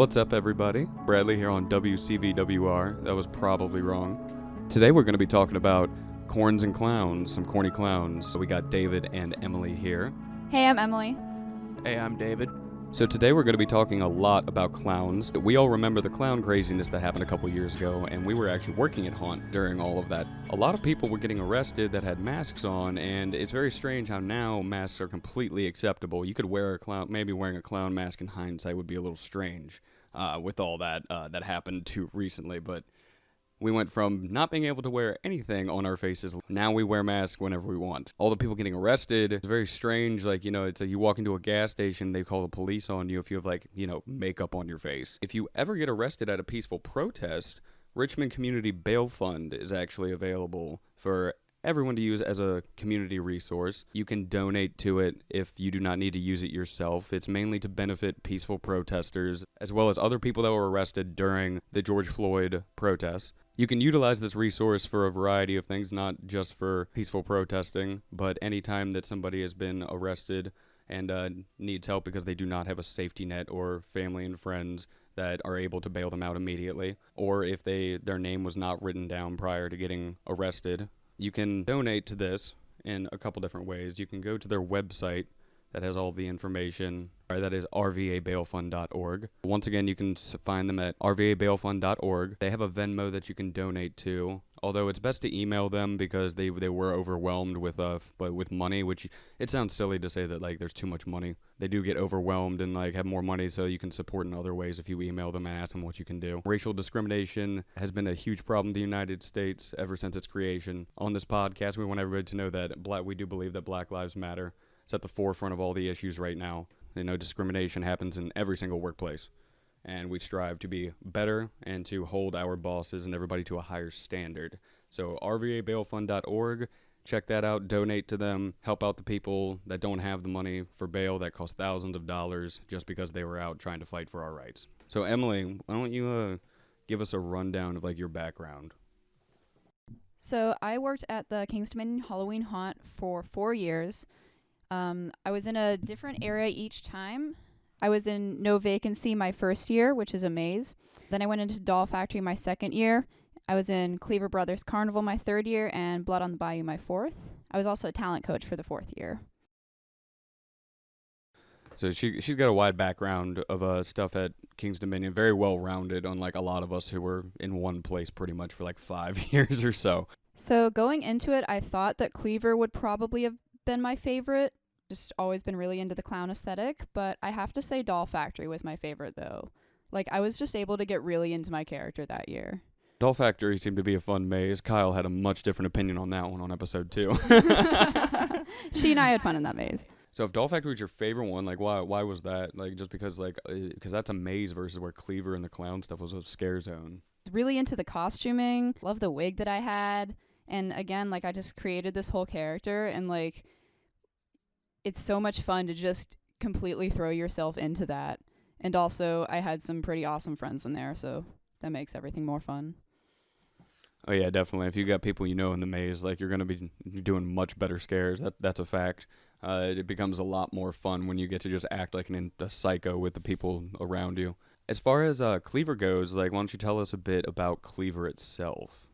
What's up, everybody? Bradley here on WCVWR. That was probably wrong. Today we're going to be talking about corns and clowns, some corny clowns. So we got David and Emily here. Hey, I'm Emily. Hey, I'm David. So today we're going to be talking a lot about clowns. We all remember the clown craziness that happened a couple years ago, and we were actually working at Haunt during all of that. A lot of people were getting arrested that had masks on, and it's very strange how now masks are completely acceptable. You could wear a clown, maybe wearing a clown mask in hindsight would be a little strange with all that that happened too recently, but we went from not being able to wear anything on our faces. Now we wear masks whenever we want. All the people getting arrested, it's very strange. Like, it's like you walk into a gas station, they call the police on you if you have makeup on your face. If you ever get arrested at a peaceful protest, Richmond Community Bail Fund is actually available for everyone to use as a community resource. You can donate to it if you do not need to use it yourself. It's mainly to benefit peaceful protesters, as well as other people that were arrested during the George Floyd protests. You can utilize this resource for a variety of things, not just for peaceful protesting, but anytime that somebody has been arrested and needs help because they do not have a safety net or family and friends that are able to bail them out immediately, or if their name was not written down prior to getting arrested. You can donate to this in a couple different ways. You can go to their website that has all of the information. That is rvabailfund.org. Once again, you can find them at rvabailfund.org. They have a Venmo that you can donate to, although it's best to email them because they were overwhelmed with money, which it sounds silly to say that there's too much money. They do get overwhelmed and have more money, so you can support in other ways if you email them and ask them what you can do. Racial discrimination has been a huge problem in the United States ever since its creation. On this podcast, we want everybody to know that we do believe that Black Lives Matter. It's at the forefront of all the issues right now. Discrimination happens in every single workplace, and we strive to be better and to hold our bosses and everybody to a higher standard. So rvabailfund.org, check that out, donate to them, help out the people that don't have the money for bail that cost thousands of dollars just because they were out trying to fight for our rights. So Emily, why don't you give us a rundown of your background? So I worked at the King's Dominion Halloween Haunt for 4 years. I was in a different area each time. I was in No Vacancy my first year, which is a maze. Then I went into Doll Factory my second year. I was in Cleaver Brothers Carnival my third year and Blood on the Bayou my fourth. I was also a talent coach for the fourth year. So she's got a wide background of stuff at King's Dominion, very well-rounded, unlike a lot of us who were in one place pretty much for 5 years or so. So going into it, I thought that Cleaver would probably have been my favorite. Just always been really into the clown aesthetic, but I have to say Doll Factory was my favorite though. I was just able to get really into my character that year. Doll Factory seemed to be a fun maze. Kyle had a much different opinion on that one on episode 2. She and I had fun in that maze. So if Doll Factory was your favorite one, why was that? Just because because that's a maze versus where Cleaver and the clown stuff was a scare zone. Really into the costuming, love the wig that I had, and again, I just created this whole character, and it's so much fun to just completely throw yourself into that. And also, I had some pretty awesome friends in there, so that makes everything more fun. Oh yeah, definitely. If you got people in the maze, you're going to be doing much better scares. That's a fact. It becomes a lot more fun when you get to just act like a psycho with the people around you. As far as Cleaver goes, why don't you tell us a bit about Cleaver itself?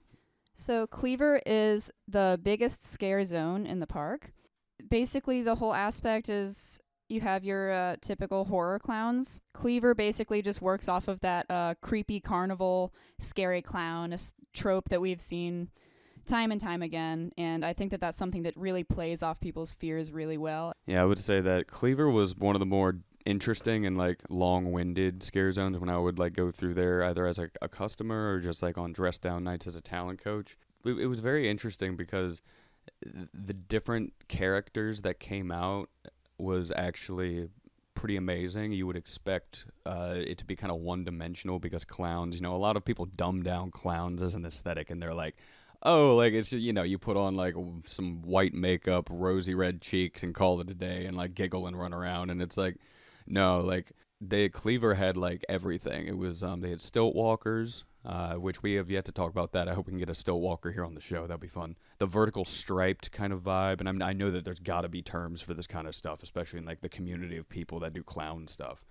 So Cleaver is the biggest scare zone in the park. Basically, the whole aspect is you have your typical horror clowns. Cleaver basically just works off of that creepy carnival, scary clown trope that we've seen time and time again, and I think that that's something that really plays off people's fears really well. Yeah, I would say that Cleaver was one of the more interesting and long-winded scare zones when I would go through there either as a customer or just on dress down nights as a talent coach. It was very interesting because the different characters that came out was actually pretty amazing. You would expect it to be kind of one-dimensional because clowns, a lot of people dumb down clowns as an aesthetic, and they're it's you put on some white makeup, rosy red cheeks, and call it a day, and giggle and run around, and it's no, the Cleaver had everything. It was they had stilt walkers, which we have yet to talk about that. I hope we can get a stilt walker here on the show. That'd be fun. The vertical striped kind of vibe, and I know that there's got to be terms for this kind of stuff, especially in the community of people that do clown stuff.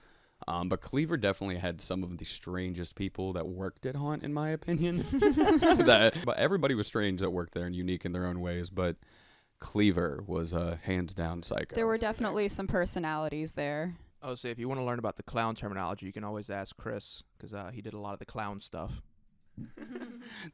But Cleaver definitely had some of the strangest people that worked at Haunt, in my opinion. But everybody was strange that worked there and unique in their own ways. But Cleaver was hands down psycho. There were definitely some personalities there. I would say if you want to learn about the clown terminology, you can always ask Chris, because he did a lot of the clown stuff.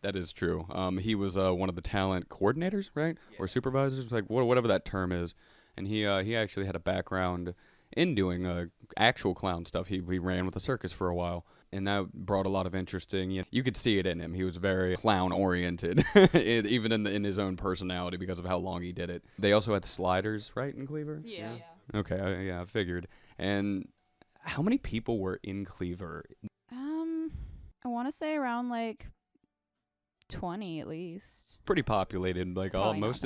That is true. He was one of the talent coordinators, right? Yeah. Or supervisors, like whatever that term is. And he actually had a background in doing actual clown stuff. He ran with a circus for a while, and that brought a lot of interesting. You could see it in him. He was very clown oriented, even in his own personality because of how long he did it. They also had sliders, right, in Cleaver? Yeah. Okay, I figured. And how many people were in Cleaver? I want to say around like 20 at least. Pretty populated. Like most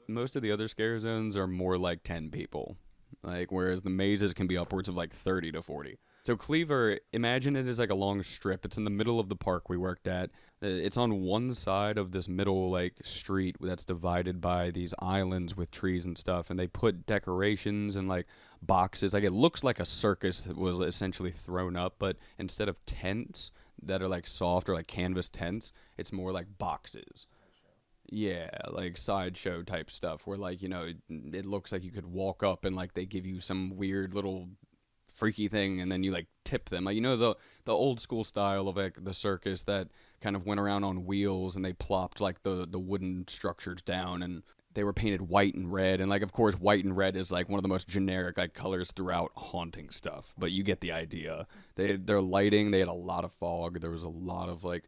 much. of the other scare zones are more like 10 people. Like whereas the mazes can be upwards of like 30 to 40. So Cleaver, imagine it as like a long strip. It's in the middle of the park we worked at. It's on one side of this middle like street that's divided by these islands with trees and stuff, and they put decorations and like boxes. Like it looks like a circus that was essentially thrown up, but instead of tents that are like soft or like canvas tents, it's more like boxes. Yeah, like sideshow type stuff where like, it looks like you could walk up and like they give you some weird little freaky thing and then you like tip them. Like, the old school style of like the circus that kind of went around on wheels and they plopped like the wooden structures down and they were painted white and red. And like, of course, white and red is like one of the most generic like colors throughout haunting stuff, but you get the idea. Their lighting, they had a lot of fog. There was a lot of like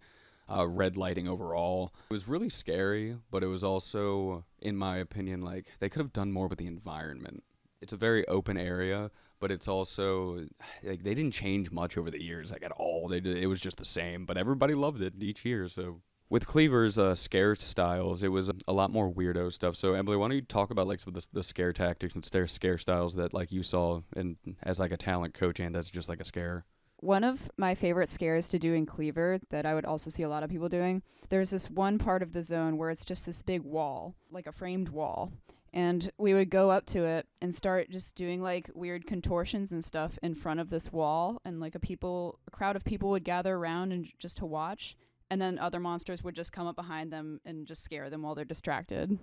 red lighting overall. It was really scary, but it was also, in my opinion, like they could have done more with the environment. It's a very open area, but it's also like they didn't change much over the years, like at all. It was just the same, but everybody loved it each year. So with Cleaver's scare styles, it was a lot more weirdo stuff. So Emily, why don't you talk about like some of the scare tactics and scare styles that like you saw and as like a talent coach and as just like a scare? One of my favorite scares to do in Cleaver that I would also see a lot of people doing, there's this one part of the zone where it's just this big wall, like a framed wall. And we would go up to it and start just doing like weird contortions and stuff in front of this wall. And like a crowd of people would gather around and just to watch. And then other monsters would just come up behind them and just scare them while they're distracted.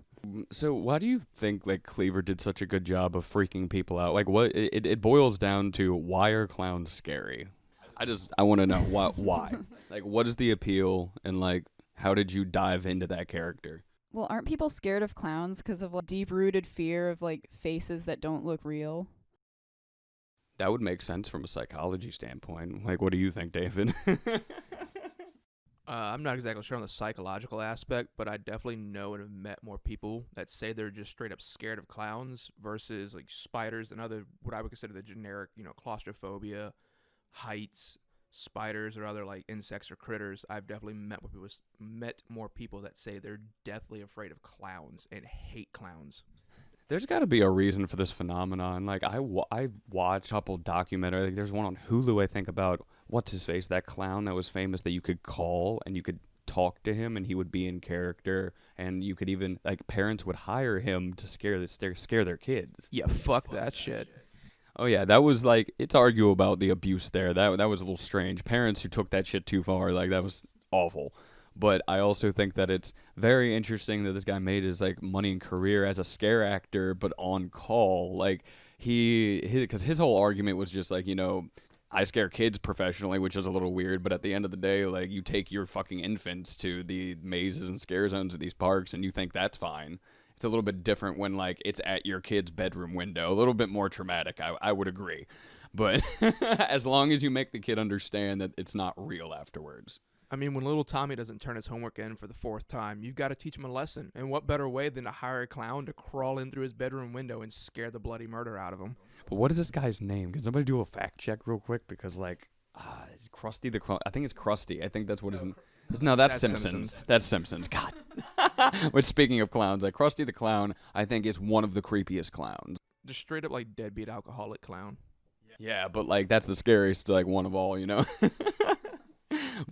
So why do you think like Cleaver did such a good job of freaking people out? Like what it boils down to, why are clowns scary? I want to know why. Like, what is the appeal, and like, how did you dive into that character? Well, aren't people scared of clowns because of like deep-rooted fear of like faces that don't look real? That would make sense from a psychology standpoint. Like, what do you think, David? I'm not exactly sure on the psychological aspect, but I definitely know and have met more people that say they're just straight up scared of clowns versus like spiders and other what I would consider the generic, claustrophobia, heights, spiders, or other like insects or critters. I've definitely met more people that say they're deathly afraid of clowns and hate clowns. There's got to be a reason for this phenomenon. Like I watched a couple documentaries. Like there's one on Hulu, I think, about what's his face, that clown that was famous that you could call and you could talk to him and he would be in character, and you could even like parents would hire him to scare their kids. Yeah, fuck that shit. Oh yeah, that was like, it's arguable about the abuse there. That was a little strange. Parents who took that shit too far, like that was awful. But I also think that it's very interesting that this guy made his like money and career as a scare actor, but on call. Like because his whole argument was just like, I scare kids professionally, which is a little weird, but at the end of the day, like you take your fucking infants to the mazes and scare zones of these parks and you think that's fine. It's a little bit different when, like, it's at your kid's bedroom window. A little bit more traumatic, I would agree. But as long as you make the kid understand that it's not real afterwards. I mean, when little Tommy doesn't turn his homework in for the 4th time, you've got to teach him a lesson. And what better way than to hire a clown to crawl in through his bedroom window and scare the bloody murder out of him? But what is this guy's name? Can somebody do a fact check real quick? Because, like, is Krusty the Clown? I think it's Krusty. I think that's what his... No, that's Simpsons. That's Simpsons. God. Which, speaking of clowns, like Krusty the Clown, I think is one of the creepiest clowns. Just straight up like deadbeat alcoholic clown. Yeah, but like that's the scariest like one of all,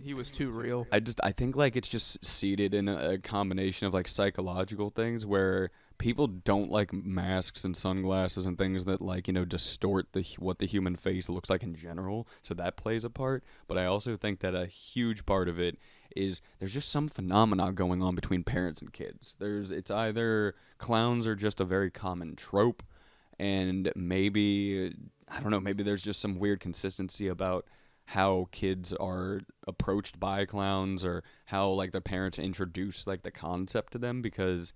He was too real. I think like it's just seated in a combination of like psychological things where people don't like masks and sunglasses and things that like, distort what the human face looks like in general. So that plays a part. But I also think that a huge part of it is there's just some phenomena going on between parents and kids. It's either clowns are just a very common trope, and maybe, I don't know, maybe there's just some weird consistency about how kids are approached by clowns, or how like their parents introduce like the concept to them, because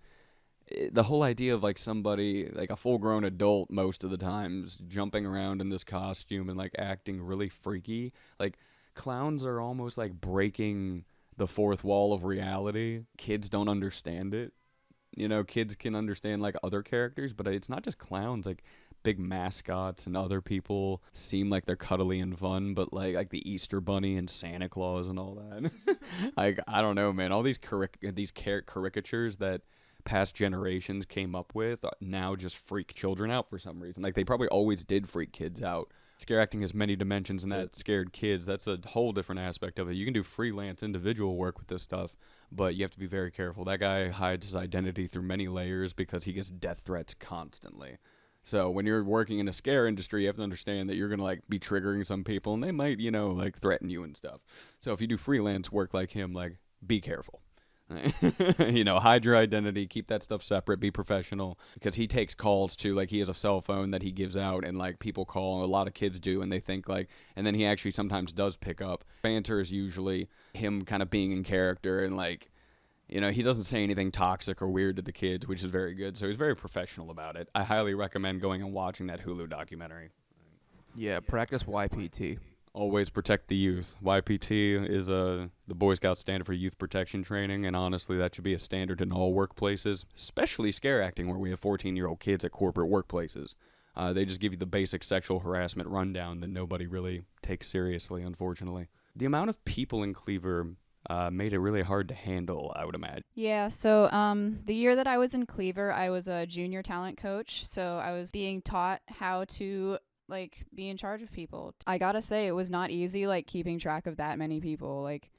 the whole idea of like somebody, like a full-grown adult most of the times, jumping around in this costume and like acting really freaky, like clowns are almost like breaking the fourth wall of reality. Kids don't understand it. Kids can understand like other characters, but it's not just clowns. Like big mascots and other people seem like they're cuddly and fun, but like the Easter Bunny and Santa Claus and all that. Like, I don't know, man. All these caricatures that past generations came up with now just freak children out for some reason. Like, they probably always did freak kids out. Scare acting has many dimensions, and that scared kids. That's a whole different aspect of it. You can do freelance individual work with this stuff, but you have to be very careful. That guy hides his identity through many layers because he gets death threats constantly. So when you're working in the scare industry, you have to understand that you're going to like be triggering some people, and they might, like threaten you and stuff. So if you do freelance work like him, like, be careful. Hide your identity, keep that stuff separate, be professional, because he takes calls too. Like, he has a cell phone that he gives out, and like people call, a lot of kids do, and they think like, and then he actually sometimes does pick up. Banter is usually him kind of being in character, and like, he doesn't say anything toxic or weird to the kids, which is very good. So he's very professional about it. I highly recommend going and watching that Hulu documentary. Yeah, practice YPT. Always protect the youth. YPT is the Boy Scout standard for youth protection training, and honestly, that should be a standard in all workplaces, especially scare acting, where we have 14-year-old kids at corporate workplaces. They just give you the basic sexual harassment rundown that nobody really takes seriously, unfortunately. The amount of people in Cleaver made it really hard to handle, I would imagine. Yeah, so the year that I was in Cleaver, I was a junior talent coach, so I was being taught how to like be in charge of people. I gotta say, it was not easy like keeping track of that many people. Like,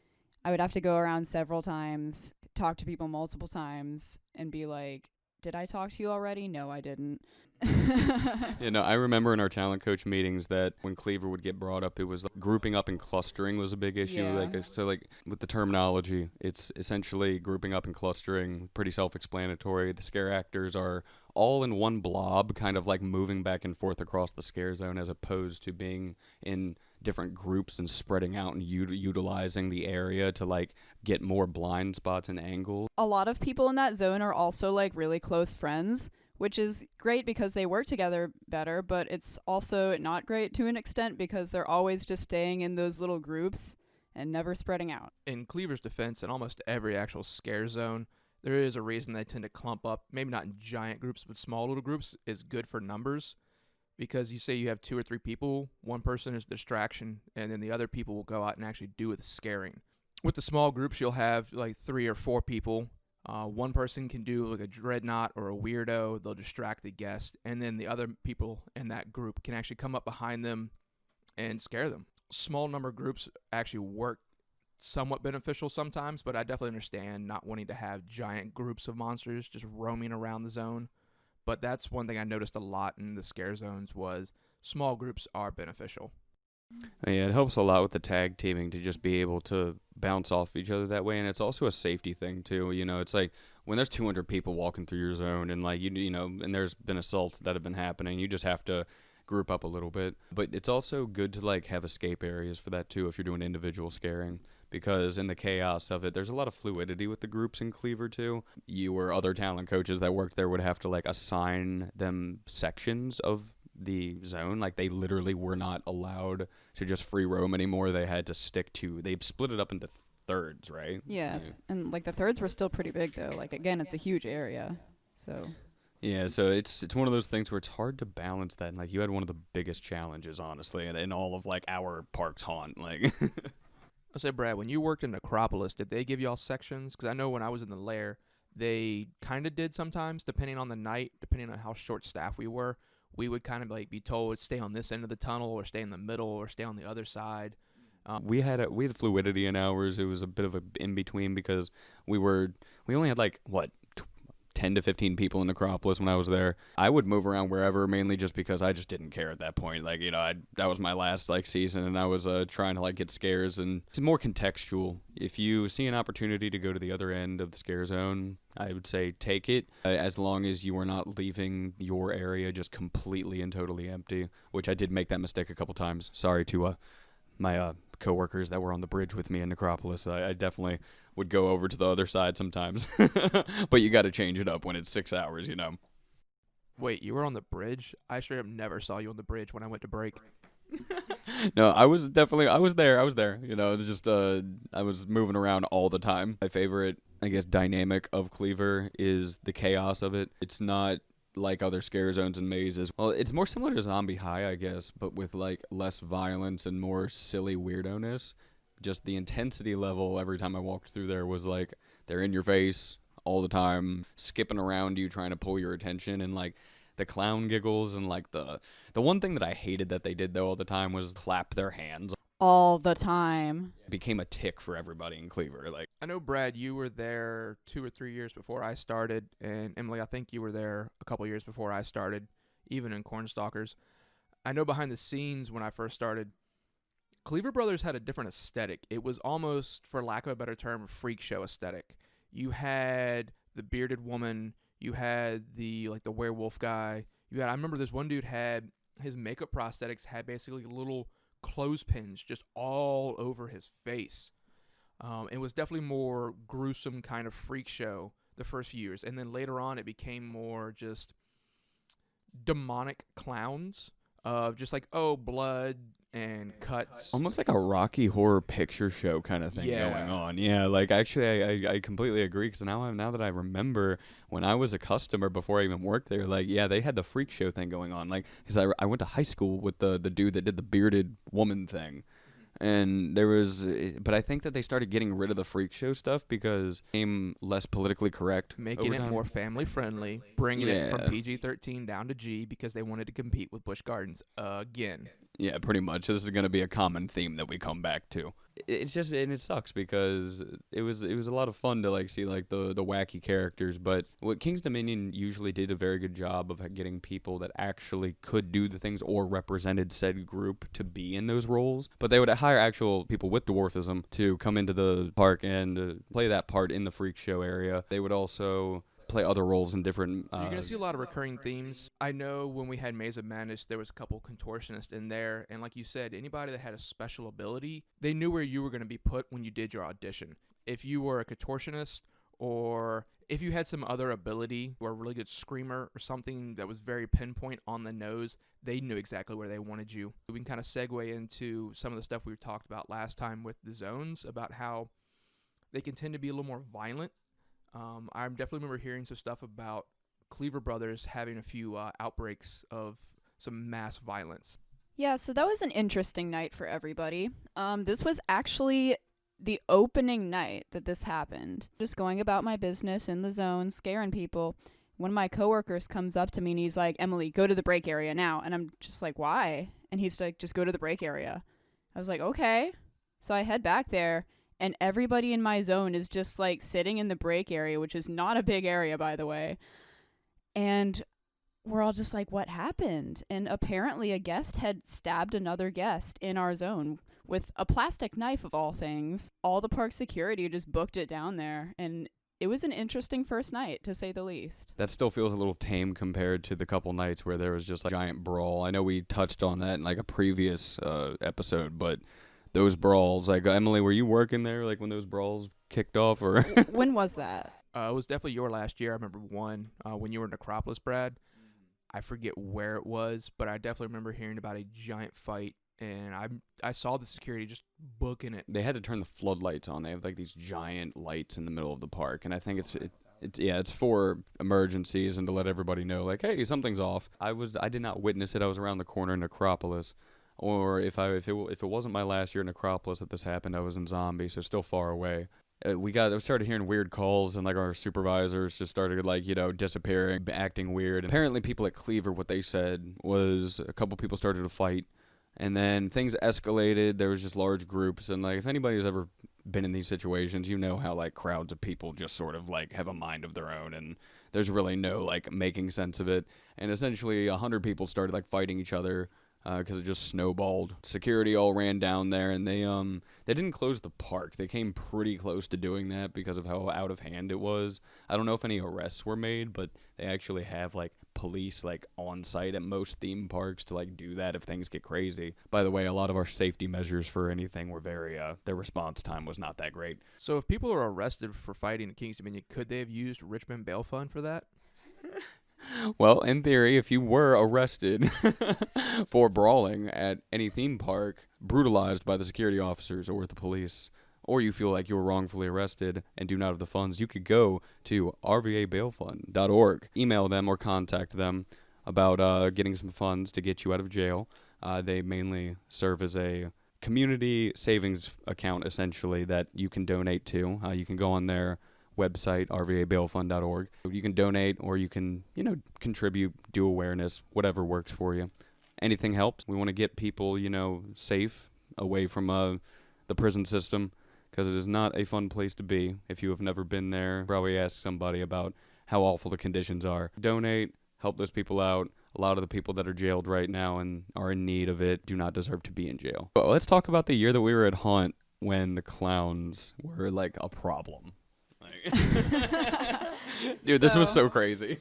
I would have to go around several times, talk to people multiple times, and be like, did I talk to you already? No, I didn't. I remember in our talent coach meetings that when Cleaver would get brought up, it was like, grouping up and clustering was a big issue. Yeah. So with the terminology, it's essentially grouping up and clustering, pretty self-explanatory. The scare actors are all in one blob, kind of like moving back and forth across the scare zone, as opposed to being in different groups and spreading out and utilizing the area to like get more blind spots and angles. A lot of people in that zone are also like really close friends, which is great because they work together better, but it's also not great to an extent because they're always just staying in those little groups and never spreading out. In Cleaver's defense, in almost every actual scare zone, there is a reason they tend to clump up, maybe not in giant groups, but small little groups is good for numbers. Because you say you have 2 or 3 people, one person is distraction, and then the other people will go out and actually do the scaring. With the small groups, you'll have like 3 or 4 people. One person can do like a dreadnought or a weirdo. They'll distract the guest, and then the other people in that group can actually come up behind them and scare them. Small number groups actually work somewhat beneficial sometimes, but I definitely understand not wanting to have giant groups of monsters just roaming around the zone. But that's one thing I noticed a lot in the scare zones was small groups are beneficial. Yeah, it helps a lot with the tag teaming to just be able to bounce off each other that way, and it's also a safety thing too. It's like when there's 200 people walking through your zone, and like and there's been assaults that have been happening, you just have to group up a little bit. But it's also good to like have escape areas for that too if you're doing individual scaring, because in the chaos of it, there's a lot of fluidity with the groups in Cleaver too. You or other talent coaches that worked there would have to like assign them sections of the zone. Like, they literally were not allowed to just free roam anymore. They had to they split it up into thirds, right? Yeah. And like the thirds were still pretty big though. Like, again, it's a huge area. So yeah, so it's one of those things where it's hard to balance that. And like, you had one of the biggest challenges, honestly, in all of like our parks haunt. Like, I say, Brad, when you worked in Necropolis, did they give y'all sections? Because I know when I was in the lair, they kind of did sometimes, depending on the night, depending on how short staffed we were. We would kind of like be told stay on this end of the tunnel, or stay in the middle, or stay on the other side. we had fluidity in ours. It was a bit of a in between because we only had like 10 10 to 15 people in Necropolis when I was there. I would move around wherever, mainly just because I just didn't care at that point. Like, that was my last, like, season, and I was trying to, like, get scares, and it's more contextual. If you see an opportunity to go to the other end of the scare zone, I would say take it, as long as you are not leaving your area just completely and totally empty, which I did make that mistake a couple times. Sorry to my coworkers that were on the bridge with me in Necropolis. I definitely would go over to the other side sometimes. But you got to change it up when it's 6 hours, you know. Wait, you were on the bridge? I straight up never saw you on the bridge when I went to break. No, I was there. You know, it's just I was moving around all the time. My favorite, I guess, dynamic of Cleaver is the chaos of it. It's not like other scare zones and mazes. Well, it's more similar to Zombie High, I guess, but with like less violence and more silly weirdo-ness. Just the intensity level every time I walked through there was like they're in your face all the time, skipping around you, trying to pull your attention, and like the clown giggles, and like the one thing that I hated that they did though all the time was clap their hands all the time. It became a tick for everybody in Cleaver. Like, I know, Brad, you were there 2 or 3 years before I started, and Emily, I think you were there a couple years before I started, even in Cornstalkers. I know behind the scenes when I first started, Cleaver Brothers had a different aesthetic. It was almost, for lack of a better term, a freak show aesthetic. You had the bearded woman, you had the werewolf guy. I remember this one dude had his makeup prosthetics had basically little clothespins just all over his face. It was definitely more gruesome kind of freak show the first few years, and then later on it became more just demonic clowns of just like, oh, blood and cuts. almost like a Rocky Horror Picture Show kind of thing going on. Yeah, like actually I completely agree, because now that I remember when I was a customer before I even worked there, like, yeah, they had the freak show thing going on. Like, because I went to high school with the dude that did the bearded woman thing. And there was, but I think that they started getting rid of the freak show stuff because it became less politically correct. Making it more family friendly, bringing it from PG-13 down to G because they wanted to compete with Busch Gardens again. Yeah, pretty much. This is going to be a common theme that we come back to. It's just, and it sucks because it was a lot of fun to like see like the wacky characters, but what King's Dominion usually did a very good job of getting people that actually could do the things or represented said group to be in those roles. But they would hire actual people with dwarfism to come into the park and play that part in the freak show area. They would also play other roles in different... So you're going to see a lot of recurring themes. I know when we had Maze of Madness, there was a couple contortionists in there, and like you said, anybody that had a special ability, they knew where you were going to be put when you did your audition. If you were a contortionist, or if you had some other ability, or a really good screamer, or something that was very pinpoint on the nose, they knew exactly where they wanted you. We can kind of segue into some of the stuff we talked about last time with the zones, about how they can tend to be a little more violent. I definitely remember hearing some stuff about Cleaver Brothers having a few outbreaks of some mass violence. Yeah, so that was an interesting night for everybody. This was actually the opening night that this happened. Just going about my business in the zone, scaring people. One of my coworkers comes up to me and he's like, "Emily, go to the break area now." And I'm just like, "Why?" And he's like, "Just go to the break area." I was like, "Okay." So I head back there. And everybody in my zone is just like sitting in the break area, which is not a big area, by the way. And we're all just like, what happened? And apparently a guest had stabbed another guest in our zone with a plastic knife, of all things. All the park security just booked it down there. And it was an interesting first night, to say the least. That still feels a little tame compared to the couple nights where there was just like a giant brawl. I know we touched on that in like a previous episode, but... those brawls, like, Emily, were you working there, like, when those brawls kicked off, or? When was that? It was definitely your last year. I remember one, when you were in Necropolis, Brad. I forget where it was, but I definitely remember hearing about a giant fight, and I saw the security just booking it. They had to turn the floodlights on. They have, like, these giant lights in the middle of the park, and I think it's for emergencies and to let everybody know, like, hey, something's off. I did not witness it. I was around the corner in Necropolis. Or if it wasn't my last year in Necropolis that this happened, I was in Zombie, so still far away. We started hearing weird calls, and like our supervisors just started like, disappearing, acting weird. And apparently people at Cleaver, what they said was a couple people started to fight, and then things escalated. There was just large groups, and like if anybody's ever been in these situations, you know how like crowds of people just sort of like have a mind of their own, and there's really no like making sense of it. And essentially 100 people started like fighting each other because it just snowballed. Security all ran down there, and they didn't close the park. They came pretty close to doing that because of how out of hand it was. I don't know if any arrests were made, but they actually have like police like on site at most theme parks to like do that if things get crazy. By the way, a lot of our safety measures for anything were very their response time was not that great. So if people are arrested for fighting at King's Dominion, could they have used Richmond bail fund for that? Well, in theory, if you were arrested for brawling at any theme park, brutalized by the security officers or the police, or you feel like you were wrongfully arrested and do not have the funds, you could go to rvabailfund.org. Email them or contact them about getting some funds to get you out of jail. They mainly serve as a community savings account, essentially, that you can donate to. You can go on their website, rvabailfund.org. You can donate, or you can, contribute, do awareness, whatever works for you. Anything helps. We want to get people, safe away from the prison system, because it is not a fun place to be. If you have never been there, probably ask somebody about how awful the conditions are. Donate, help those people out. A lot of the people that are jailed right now and are in need of it do not deserve to be in jail. But let's talk about the year that we were at Haunt when the clowns were like a problem. Dude, this was so crazy.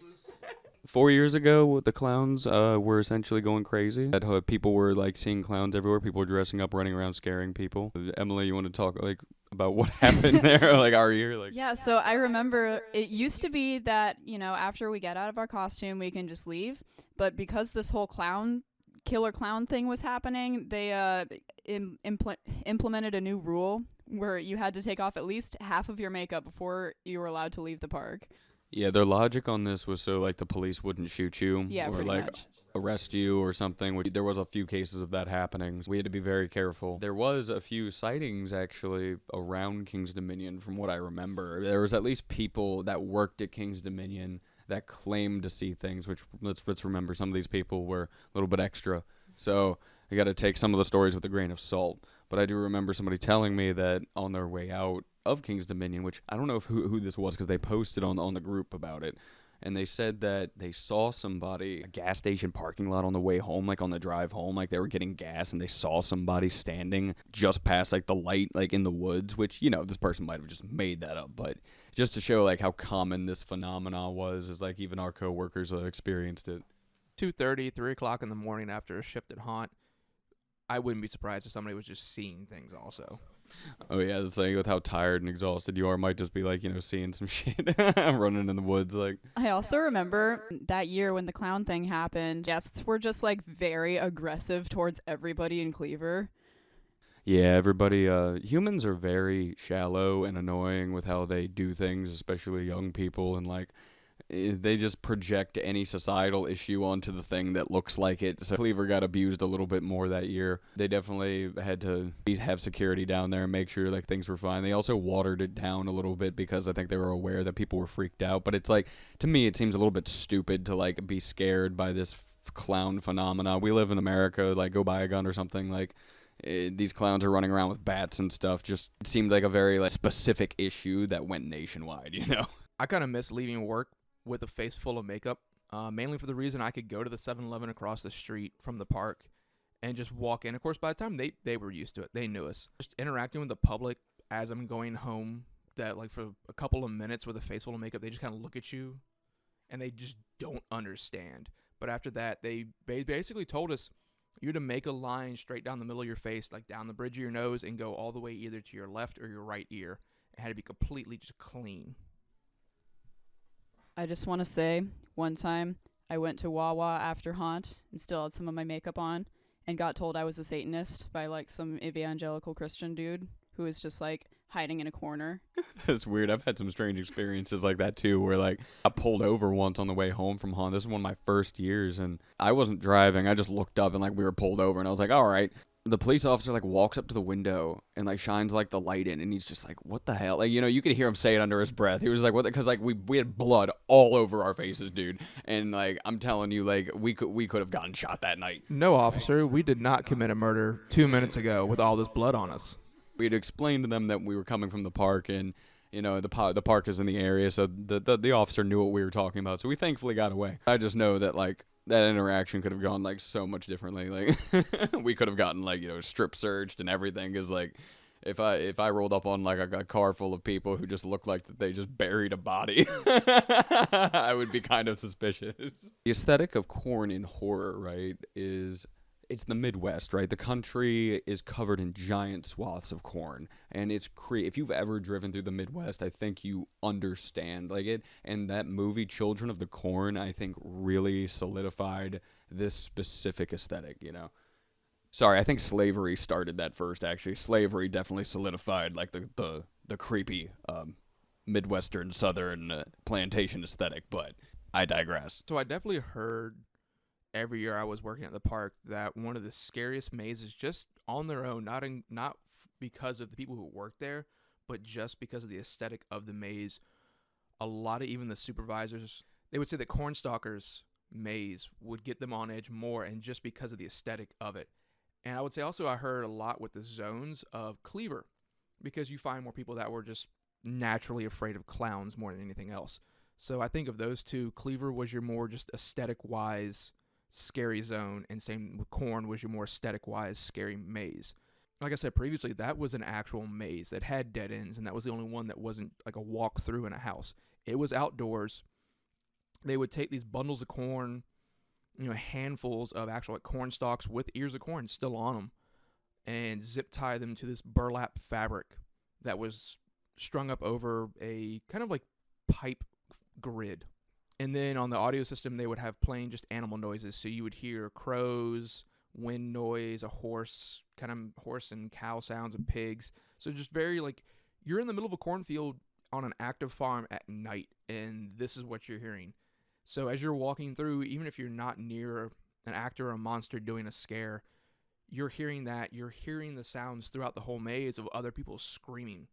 4 years ago, the clowns were essentially going crazy. That people were like seeing clowns everywhere. People were dressing up, running around, scaring people. Emily, you want to talk like about what happened there, like our year? Like, yeah, so I remember it used to be that after we get out of our costume, we can just leave. But because this whole killer clown thing was happening, they implemented a new rule where you had to take off at least half of your makeup before you were allowed to leave the park. Yeah, their logic on this was so like the police wouldn't shoot you or like much. arrest you or something. There was a few cases of that happening. So we had to be very careful. There was a few sightings actually around King's Dominion from what I remember. There was at least people that worked at King's Dominion that claimed to see things, which let's remember some of these people were a little bit extra. So you got to take some of the stories with a grain of salt. But I do remember somebody telling me that on their way out of King's Dominion, which I don't know who this was because they posted on the group about it, and they said that they saw somebody, a gas station parking lot on the way home, like on the drive home, like they were getting gas, and they saw somebody standing just past like the light, like in the woods, which, this person might have just made that up, but just to show like how common this phenomenon was, is like even our coworkers experienced it. 2:30, 3 o'clock in the morning after a shift at Haunt, I wouldn't be surprised if somebody was just seeing things also. Oh yeah, the thing with how tired and exhausted you are might just be like, seeing some shit running in the woods. Like, I also remember that year when the clown thing happened, guests were just like very aggressive towards everybody in Cleaver. Yeah, everybody, humans are very shallow and annoying with how they do things, especially young people, and like they just project any societal issue onto the thing that looks like it. So Cleaver got abused a little bit more that year. They definitely had to have security down there and make sure like things were fine. They also watered it down a little bit because I think they were aware that people were freaked out. But it's like, to me, it seems a little bit stupid to like be scared by this clown phenomena. We live in America, like go buy a gun or something. Like these clowns are running around with bats and stuff. Just it seemed like a very like specific issue that went nationwide, I kind of miss leaving work with a face full of makeup, mainly for the reason I could go to the 7-Eleven across the street from the park and just walk in. Of course, by the time they were used to it, they knew us. Just interacting with the public as I'm going home, that like for a couple of minutes with a face full of makeup, they just kind of look at you and they just don't understand. But after that, they basically told us you to make a line straight down the middle of your face, like down the bridge of your nose, and go all the way either to your left or your right ear. It had to be completely just clean. I just want to say, one time I went to Wawa after Haunt and still had some of my makeup on and got told I was a Satanist by like some evangelical Christian dude who was just like hiding in a corner. That's weird. I've had some strange experiences like that too, where like I pulled over once on the way home from Haunt. This is one of my first years and I wasn't driving. I just looked up and like we were pulled over and I was like, all right. The police officer like walks up to the window and like shines like the light in and he's just like, what the hell? Like, you could hear him say it under his breath. He was like, what? Because like we had blood all over our faces, dude. And like, I'm telling you, like we could have gotten shot that night. No, officer, we did not commit a murder 2 minutes ago with all this blood on us. We had explained to them that we were coming from the park and the park is in the area, so the officer knew what we were talking about, so we thankfully got away. I just know that like that interaction could have gone like so much differently. Like we could have gotten like strip searched and everything, because like if I rolled up on like a car full of people who just looked like that they just buried a body, I would be kind of suspicious. The aesthetic of corn in horror, right, it's the Midwest, right? The country is covered in giant swaths of corn, and if you've ever driven through the Midwest, I think you understand like it. And that movie Children of the Corn, I think, really solidified this specific aesthetic. Sorry, I think slavery started that first. Actually, slavery definitely solidified like the creepy Midwestern Southern plantation aesthetic. But I digress. So I definitely heard every year I was working at the park that one of the scariest mazes, just on their own, not because of the people who work there, but just because of the aesthetic of the maze. A lot of even the supervisors, they would say that Cornstalker's maze would get them on edge more, and just because of the aesthetic of it. And I would say also I heard a lot with the zones of Cleaver, because you find more people that were just naturally afraid of clowns more than anything else. So I think of those two, Cleaver was your more just aesthetic-wise scary zone, and same with Corn was your more aesthetic-wise scary maze. Like I said previously, that was an actual maze that had dead ends, and that was the only one that wasn't like a walk-through in a house. It was outdoors. They would take these bundles of corn, handfuls of actual like corn stalks with ears of corn still on them, and zip tie them to this burlap fabric that was strung up over a kind of like pipe grid. And then on the audio system, they would have plain just animal noises. So you would hear crows, wind noise, a horse, kind of horse and cow sounds, and pigs. So just very like you're in the middle of a cornfield on an active farm at night, and this is what you're hearing. So as you're walking through, even if you're not near an actor or a monster doing a scare, you're hearing that. You're hearing the sounds throughout the whole maze of other people screaming.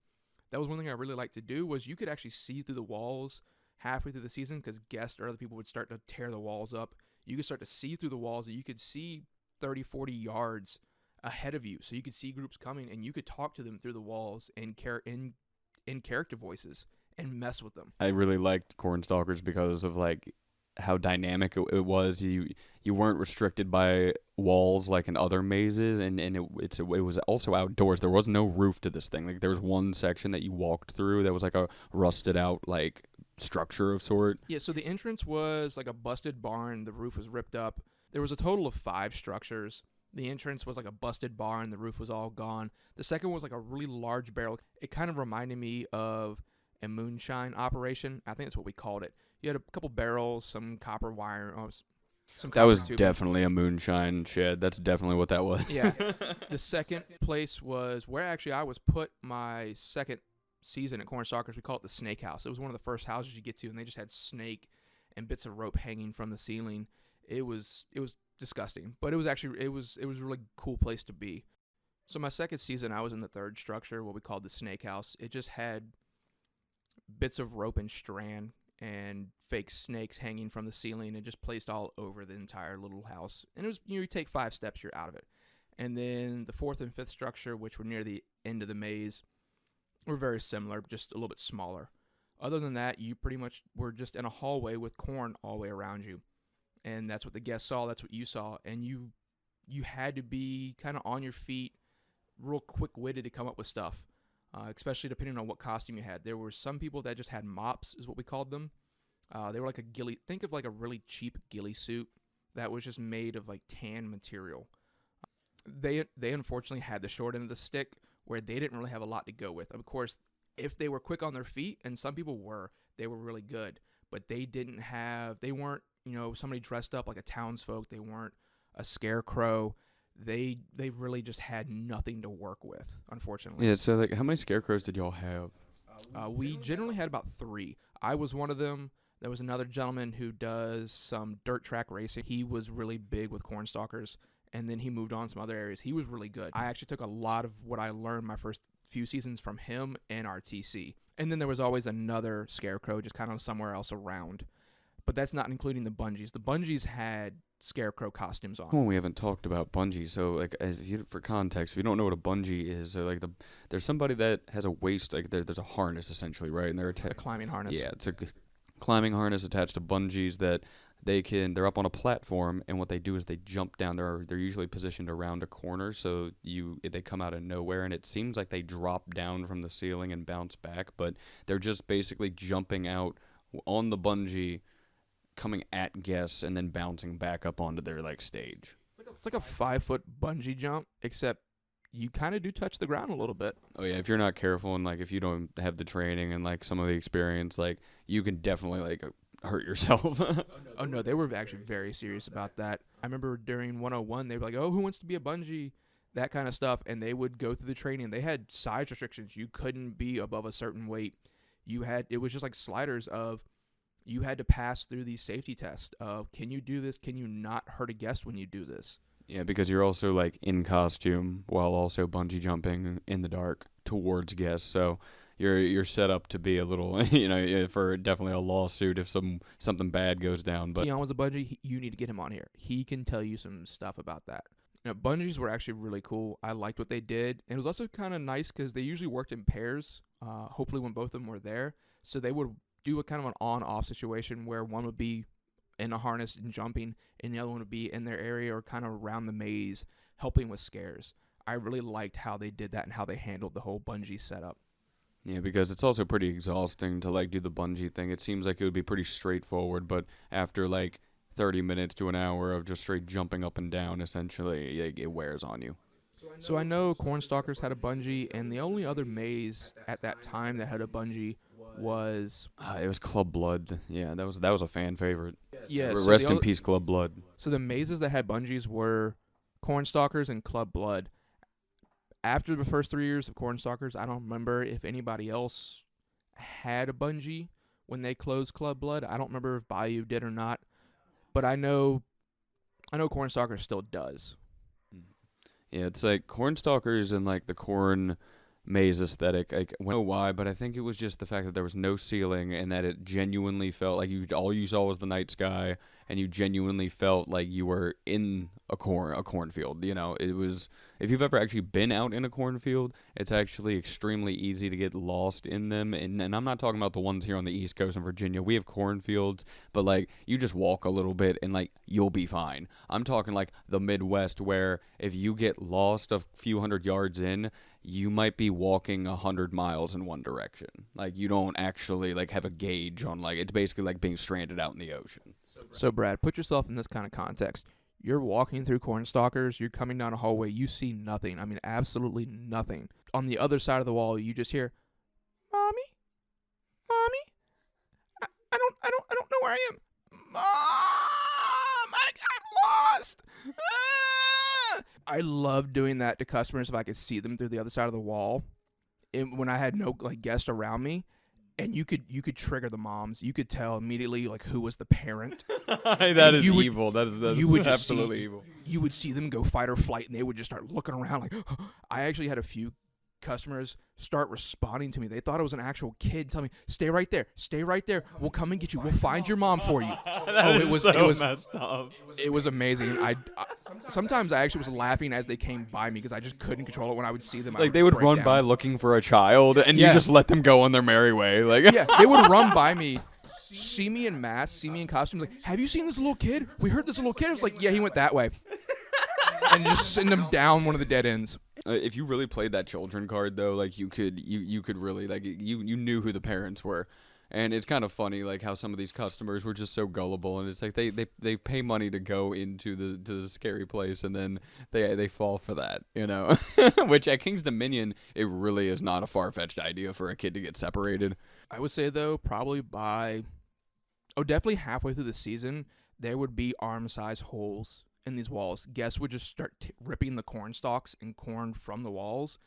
That was one thing I really liked to do, was you could actually see through the walls halfway through the season, because guests or other people would start to tear the walls up. You could start to see through the walls, and you could see 30, 40 yards ahead of you. So you could see groups coming, and you could talk to them through the walls in character voices and mess with them. I really liked Cornstalkers because of like how dynamic it was. You weren't restricted by walls like in other mazes, and it was also outdoors. There was no roof to this thing. Like there was one section that you walked through that was like a rusted out like structure of sort. Yeah, so the entrance was like a busted barn. The roof was ripped up. There was a total of 5 structures. The entrance was like a busted barn. The roof was all gone. The second was like a really large barrel. It kind of reminded me of a moonshine operation. I think that's what we called it. You had a couple barrels, some copper wire. That was definitely a moonshine shed. That's definitely what that was. Yeah. The second place was where actually I was put my second season at Cornstalkers. We call it the Snake House. It was one of the first houses you get to, and they just had snake and bits of rope hanging from the ceiling. It was disgusting, but it was a really cool place to be. So my second season, I was in the third structure, what we called the Snake House. It just had bits of rope and strand and fake snakes hanging from the ceiling and just placed all over the entire little house. And it was, you take 5 steps, you're out of it. And then the fourth and fifth structure, which were near the end of the maze, were very similar, just a little bit smaller. Other than that, you pretty much were just in a hallway with corn all the way around you. And that's what the guests saw, that's what you saw. And you had to be kind of on your feet, real quick-witted to come up with stuff, especially depending on what costume you had. There were some people that just had mops, is what we called them. They were like a ghillie, think of like a really cheap ghillie suit that was just made of like tan material. They unfortunately had the short end of the stick, where they didn't really have a lot to go with. Of course, if they were quick on their feet, and some people were, they were really good. But they weren't, somebody dressed up like a townsfolk. They weren't a scarecrow. They really just had nothing to work with, unfortunately. Yeah, so like how many scarecrows did y'all have? We generally had about 3. I was one of them. There was another gentleman who does some dirt track racing. He was really big with Cornstalkers, and then he moved on to some other areas. He was really good. I actually took a lot of what I learned my first few seasons from him and RTC. And then there was always another scarecrow just kind of somewhere else around. But that's not including the bungees. The bungees had scarecrow costumes on. Oh, we haven't talked about bungee. So, like, for context, if you don't know what a bungee is, so like there's somebody that has a waist, like there's a harness essentially, right? And they're A climbing harness. Yeah, it's a climbing harness attached to bungees that they're up on a platform, and what they do is they jump down. They're usually positioned around a corner, so they come out of nowhere, and it seems like they drop down from the ceiling and bounce back, but they're just basically jumping out on the bungee, coming at guests, and then bouncing back up onto their like stage. It's like a 5-foot bungee jump, except you kind of do touch the ground a little bit. Oh yeah, if you're not careful and like if you don't have the training and like some of the experience, like you can definitely like hurt yourself. Oh no, they were actually very serious about that. I remember during 101, they were like, "Oh, who wants to be a bungee?" That kind of stuff, and they would go through the training. They had size restrictions. You couldn't be above a certain weight. It was just like sliders of, you had to pass through these safety tests of, can you do this? Can you not hurt a guest when you do this? Yeah, because you're also like in costume while also bungee jumping in the dark towards guests. So you're set up to be a little, for definitely a lawsuit if something bad goes down. But Keon was a bungee. You need to get him on here. He can tell you some stuff about that. Bungees were actually really cool. I liked what they did. And it was also kind of nice because they usually worked in pairs, hopefully when both of them were there. So they would do a kind of an on-off situation where one would be in a harness and jumping, and the other one would be in their area or kind of around the maze helping with scares. I really liked how they did that and how they handled the whole bungee setup. yeah, because it's also pretty exhausting to like do the bungee thing. It seems like it would be pretty straightforward, but after like 30 minutes to an hour of just straight jumping up and down, essentially, it wears on you. So I know Cornstalkers had a bungee, and the only other maze at that time that had a bungee was It was Club Blood. Yeah, that was a fan favorite. yeah. Rest in peace, Club Blood. So the mazes that had bungees were Cornstalkers and Club Blood. After the first 3 years of Cornstalkers, I don't remember if anybody else had a bungee when they closed Club Blood. I don't remember if Bayou did or not, but I know Cornstalkers still does. Yeah, it's like Cornstalkers and like the corn maze aesthetic. I don't know why, but I think it was just the fact that there was no ceiling and that it genuinely felt like all you saw was the night sky, and you genuinely felt like you were in a cornfield. It was, if you've ever actually been out in a cornfield, it's actually extremely easy to get lost in them. And I'm not talking about the ones here on the East Coast in Virginia. We have cornfields, but like you just walk a little bit and like you'll be fine. I'm talking like the Midwest, where if you get lost a few hundred yards in, you might be walking 100 miles in one direction. Like you don't actually like have a gauge on, like, it's basically like being stranded out in the ocean. So Brad, put yourself in this kind of context. You're walking through Cornstalkers, you're coming down a hallway, you see nothing. I mean, absolutely nothing. On the other side of the wall, you just hear, "Mommy? Mommy? I don't know where I am. Mom! I'm lost!" I love doing that to customers if I could see them through the other side of the wall. And when I had no like guest around me, and you could trigger the moms. You could tell immediately like who was the parent. That is evil. That is absolutely evil. You would see them go fight or flight, and they would just start looking around like. I actually had a few customers start responding to me. They thought it was an actual kid telling me, "Stay right there. Stay right there. We'll come and get you. We'll find your mom for you." It was messed up. It was amazing. Sometimes I actually was laughing as they came by me because I just couldn't control it when I would see them. Like they would run by looking for a child, and you just let them go on their merry way. Like yeah, they would run by me, see me in masks, see me in costumes. Like, "Have you seen this little kid? We heard this little kid." I was like, "Yeah, he went that way," and just send them down one of the dead ends. If you really played that children card, though, like you could really like you knew who the parents were, and it's kind of funny like how some of these customers were just so gullible, and it's like they pay money to go into the scary place, and then they fall for that, Which at King's Dominion, it really is not a far-fetched idea for a kid to get separated. I would say though, probably definitely halfway through the season, there would be arm-size holes in these walls. Guests would just start ripping the corn stalks and corn from the walls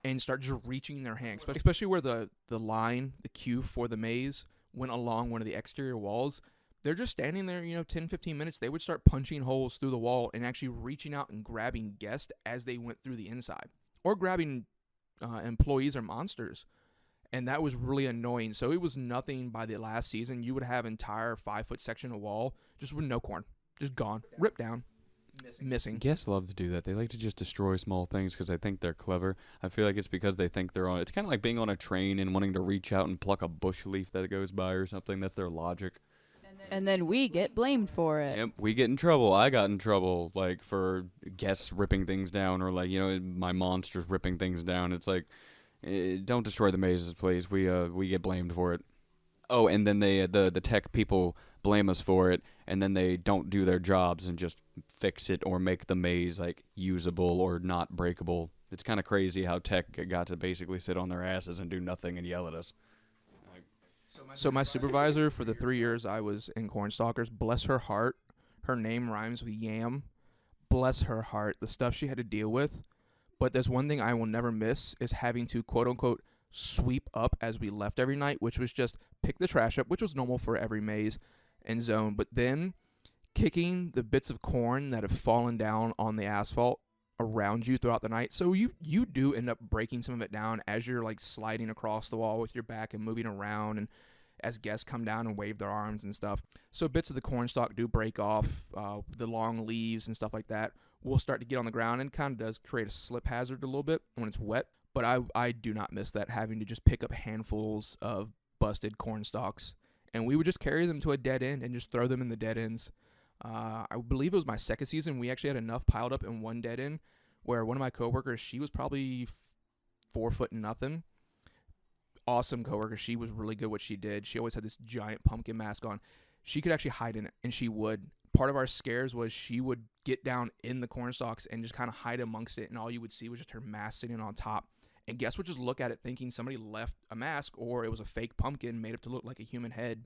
and start just reaching their hands, especially where the line, the queue for the maze went along one of the exterior walls. They're just standing there, 10, 15 minutes. They would start punching holes through the wall and actually reaching out and grabbing guests as they went through the inside, or grabbing employees or monsters. And that was really annoying. So it was nothing by the last season. You would have entire 5-foot section of wall just with no corn. Just gone. Ripped down. Missing. Guests love to do that. They like to just destroy small things because they think they're clever. I feel like it's because they think they're on. It's kind of like being on a train and wanting to reach out and pluck a bush leaf that goes by or something. That's their logic. And then we get blamed for it. Yep, we get in trouble. I got in trouble, like, for guests ripping things down, or like, my monsters ripping things down. It's like, don't destroy the mazes, please. We get blamed for it. Oh, and then the tech people blame us for it, and then they don't do their jobs and just fix it or make the maze like usable or not breakable. It's kind of crazy how tech got to basically sit on their asses and do nothing and yell at us. So my supervisor for the 3 years I was in Cornstalkers, bless her heart, her name rhymes with yam. Bless her heart, the stuff she had to deal with. But there's one thing I will never miss is having to, quote unquote, sweep up as we left every night, which was just pick the trash up, which was normal for every maze and zone. But then kicking the bits of corn that have fallen down on the asphalt around you throughout the night. So you do end up breaking some of it down as you're like sliding across the wall with your back and moving around, and as guests come down and wave their arms and stuff. So bits of the cornstalk do break off, the long leaves and stuff like that will start to get on the ground, and kind of does create a slip hazard a little bit when it's wet. But I do not miss that, having to just pick up handfuls of busted corn stalks. And we would just carry them to a dead end and just throw them in the dead ends. I believe it was my second season. We actually had enough piled up in one dead end where one of my coworkers, she was probably 4 foot nothing. Awesome coworker. She was really good at what she did. She always had this giant pumpkin mask on. She could actually hide in it, and she would. Part of our scares was she would get down in the corn stalks and just kind of hide amongst it, and all you would see was just her mask sitting on top. And guests would just look at it thinking somebody left a mask, or it was a fake pumpkin made up to look like a human head.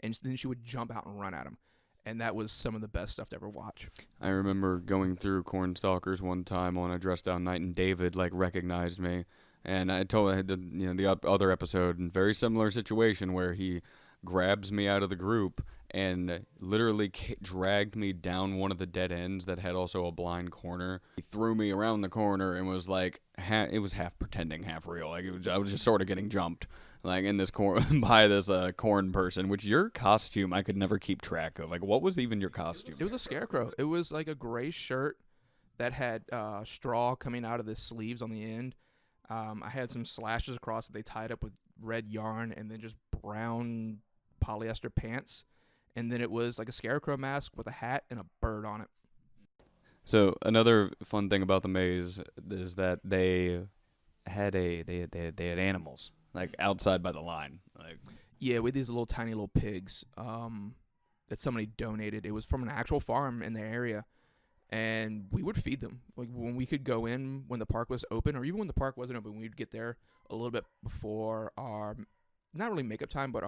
And then she would jump out and run at them. And that was some of the best stuff to ever watch. I remember going through Cornstalkers one time on a dress down night, and David recognized me. And I had the other episode, very similar situation where he grabs me out of the group and literally dragged me down one of the dead ends that had also a blind corner. He threw me around the corner and was like, it was half pretending, half real. I was just sort of getting jumped, in this corn by this corn person. Which your costume I could never keep track of. What was even your costume? It was a scarecrow. It was like a gray shirt that had straw coming out of the sleeves on the end. I had some slashes across that they tied up with red yarn, and then just brown polyester pants. And then it was like a scarecrow mask with a hat and a bird on it. So another fun thing about the maze is that they had animals outside by the line. Yeah, we had these little tiny little pigs that somebody donated. It was from an actual farm in their area, and we would feed them. When we could go in when the park was open, or even when the park wasn't open, we'd get there a little bit before our, not really makeup time, but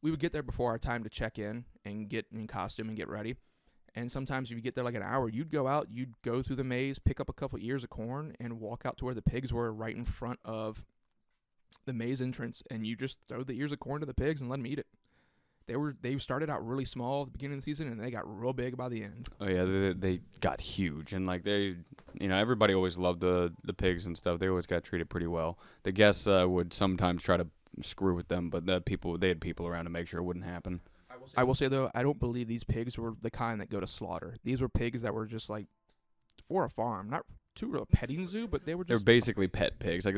we would get there before our time to check in and get in costume and get ready. And sometimes if you get there an hour, you'd go out, you'd go through the maze, pick up a couple ears of corn, and walk out to where the pigs were right in front of the maze entrance, and you just throw the ears of corn to the pigs and let them eat it. They started out really small at the beginning of the season, and they got real big by the end. Oh yeah, they got huge, and everybody always loved the pigs and stuff. They always got treated pretty well. The guests would sometimes try to screw with them, but they had people around to make sure it wouldn't happen. I will say though, I don't believe these pigs were the kind that go to slaughter. These were pigs that were just for a farm, not to a petting zoo, but they were just. They're basically pet pigs. They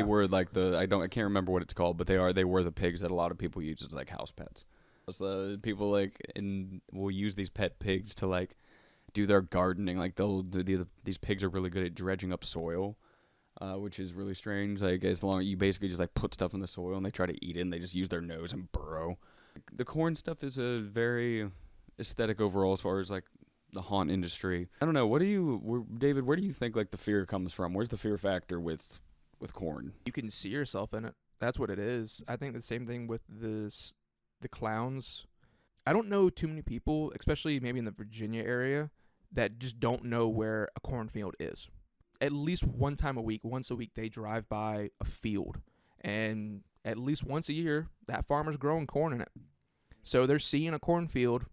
were I can't remember what it's called, but they were the pigs that a lot of people use as house pets. So people will use these pet pigs to do their gardening. These pigs are really good at dredging up soil. Which is really strange. As long as you basically just put stuff in the soil and they try to eat it, and they just use their nose and burrow. The corn stuff is a very aesthetic overall as far as the haunt industry. I don't know. David? Where do you think the fear comes from? Where's the fear factor with corn? You can see yourself in it. That's what it is. I think the same thing with the clowns. I don't know too many people, especially maybe in the Virginia area, that just don't know where a cornfield is. At least once a week, they drive by a field. And at least once a year, that farmer's growing corn in it. So they're seeing a cornfield,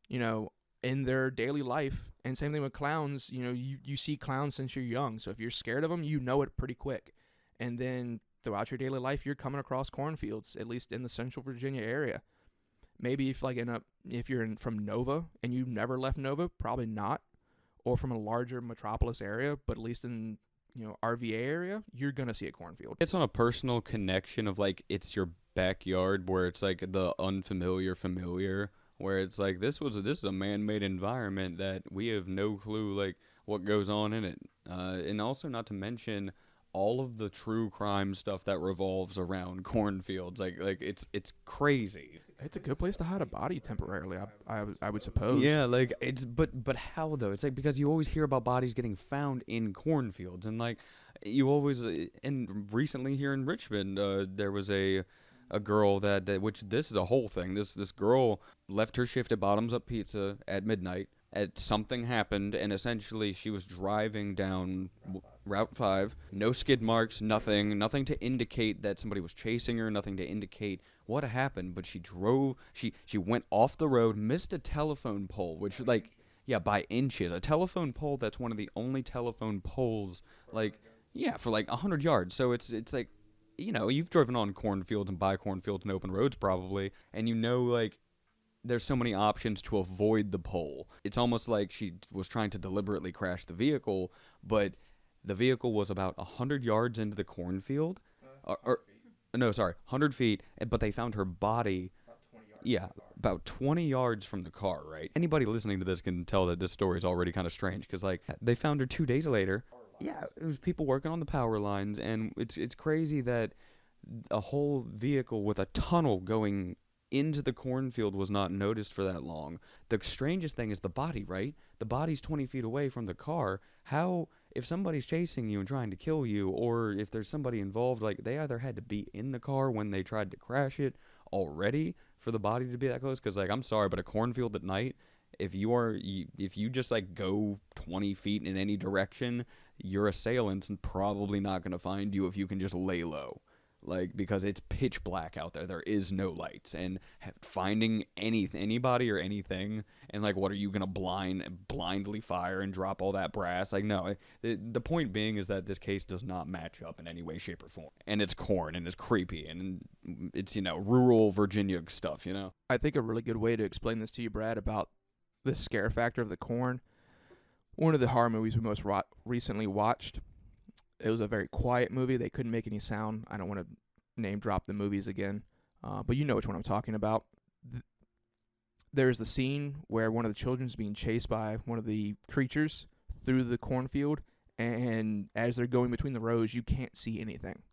in their daily life. And same thing with clowns. You see clowns since you're young. So if you're scared of them, you know it pretty quick. And then throughout your daily life, you're coming across cornfields, at least in the Central Virginia area. Maybe if you're from Nova and you've never left Nova, probably not. Or from a larger metropolis area, but at least in RVA area, you're gonna see a cornfield. It's on a personal connection of like it's your backyard, where it's like the unfamiliar familiar, where it's like this is a man-made environment that we have no clue like what goes on in it, and also not to mention all of the true crime stuff that revolves around cornfields. Like it's crazy. It's a good place to hide a body temporarily, I would suppose. Yeah, like it's but how though? It's like because you always hear about bodies getting found in cornfields, and like you always and recently here in Richmond, there was a girl that which this is a whole thing. This girl left her shift at Bottoms Up Pizza at midnight. Something happened, and essentially she was driving down Route 5. No skid marks, nothing to indicate that somebody was chasing her, nothing to indicate what happened. But she went off the road, missed a telephone pole, which by inches. A telephone pole that's one of the only telephone poles, for 100 yards. So it's like, you've driven on cornfields and by cornfields and open roads probably, and there's so many options to avoid the pole. It's almost like she was trying to deliberately crash the vehicle, but the vehicle was about 100 yards into the cornfield. 100 feet, but they found her body about 20 yards from the car, right? Anybody listening to this can tell that this story is already kind of strange, because they found her 2 days later. Yeah, it was people working on the power lines, and it's crazy that a whole vehicle with a tunnel going into the cornfield was not noticed for that long. The strangest thing is the body, right? The body's 20 feet away from the car. How, if somebody's chasing you and trying to kill you, or if there's somebody involved, they either had to be in the car when they tried to crash it already for the body to be that close. Because, I'm sorry, but a cornfield at night, if you just go 20 feet in any direction, your assailant's probably not going to find you if you can just lay low. Because it's pitch black out there. There is no lights. And finding anybody or anything, and what are you going to blindly fire and drop all that brass? No. The point being is that this case does not match up in any way, shape, or form. And it's corn, and it's creepy, and it's, rural Virginia stuff, I think a really good way to explain this to you, Brad, about the scare factor of the corn, one of the horror movies we most recently watched, it was a very quiet movie. They couldn't make any sound. I don't want to name drop the movies again, but you know which one I'm talking about. There's the scene where one of the children's being chased by one of the creatures through the cornfield, and as they're going between the rows, you can't see anything.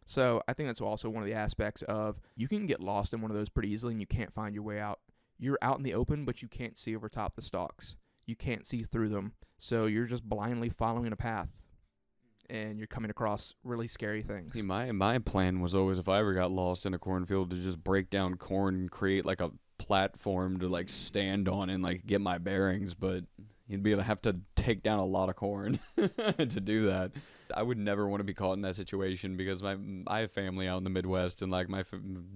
So I think that's also one of the aspects of you can get lost in one of those pretty easily, and you can't find your way out. You're out in the open, but you can't see over top the stalks. You can't see through them, so you're just blindly following a path. And you're coming across really scary things. See, my plan was always, if I ever got lost in a cornfield, to just break down corn and create a platform to stand on and get my bearings. But you'd be able to have to take down a lot of corn to do that. I would never want to be caught in that situation, because I have family out in the Midwest, and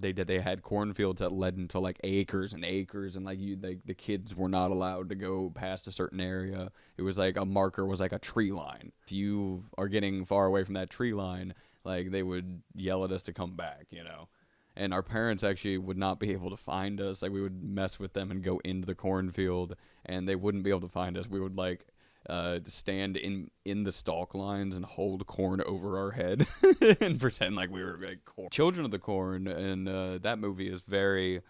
they had cornfields that led into acres and acres, and the kids were not allowed to go past a certain area. It was a marker was a tree line. If you are getting far away from that tree line, they would yell at us to come back, And our parents actually would not be able to find us. We would mess with them and go into the cornfield, and they wouldn't be able to find us. We would stand in the stalk lines and hold corn over our head and pretend we were corn. Children of the Corn, and that movie is very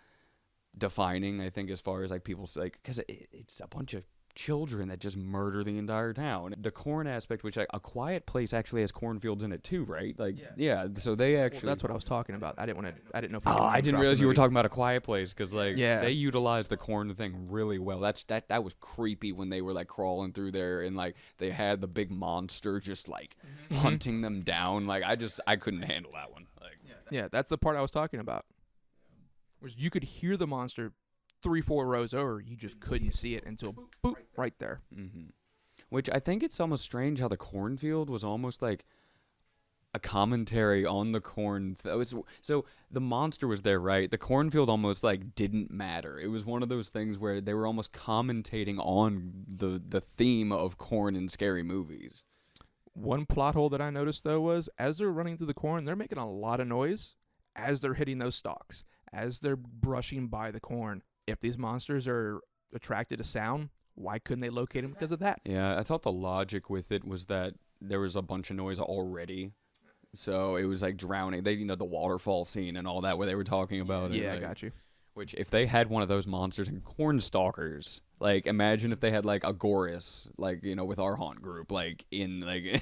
defining, I think, as far as people say, because it's a bunch of children that just murder the entire town. The corn aspect, which A Quiet Place actually has cornfields in it too, right? Yeah. So they actually. Well, that's what I was talking about. I didn't know. If I didn't realize you were talking about A Quiet Place, because they utilized the corn thing really well. That was creepy when they were crawling through there, and they had the big monster just hunting them down. I couldn't handle that one. Yeah, that's the part I was talking about. Was you could hear the monster 3-4 rows over, you just couldn't see it until boop, right there. Mm-hmm. Which I think it's almost strange how the cornfield was almost a commentary on the corn. So the monster was there, right? The cornfield almost didn't matter. It was one of those things where they were almost commentating on the theme of corn in scary movies. One plot hole that I noticed, though, was as they're running through the corn, they're making a lot of noise as they're hitting those stalks, as they're brushing by the corn. If these monsters are attracted to sound, why couldn't they locate them because of that? Yeah, I thought the logic with it was that there was a bunch of noise already. So it was like drowning. They, the waterfall scene and all that where they were talking about it. Yeah, like, I got you. Which, if they had one of those monsters and corn stalkers, like, imagine if they had, like, a Gorus, like, with our haunt group, like, in, like...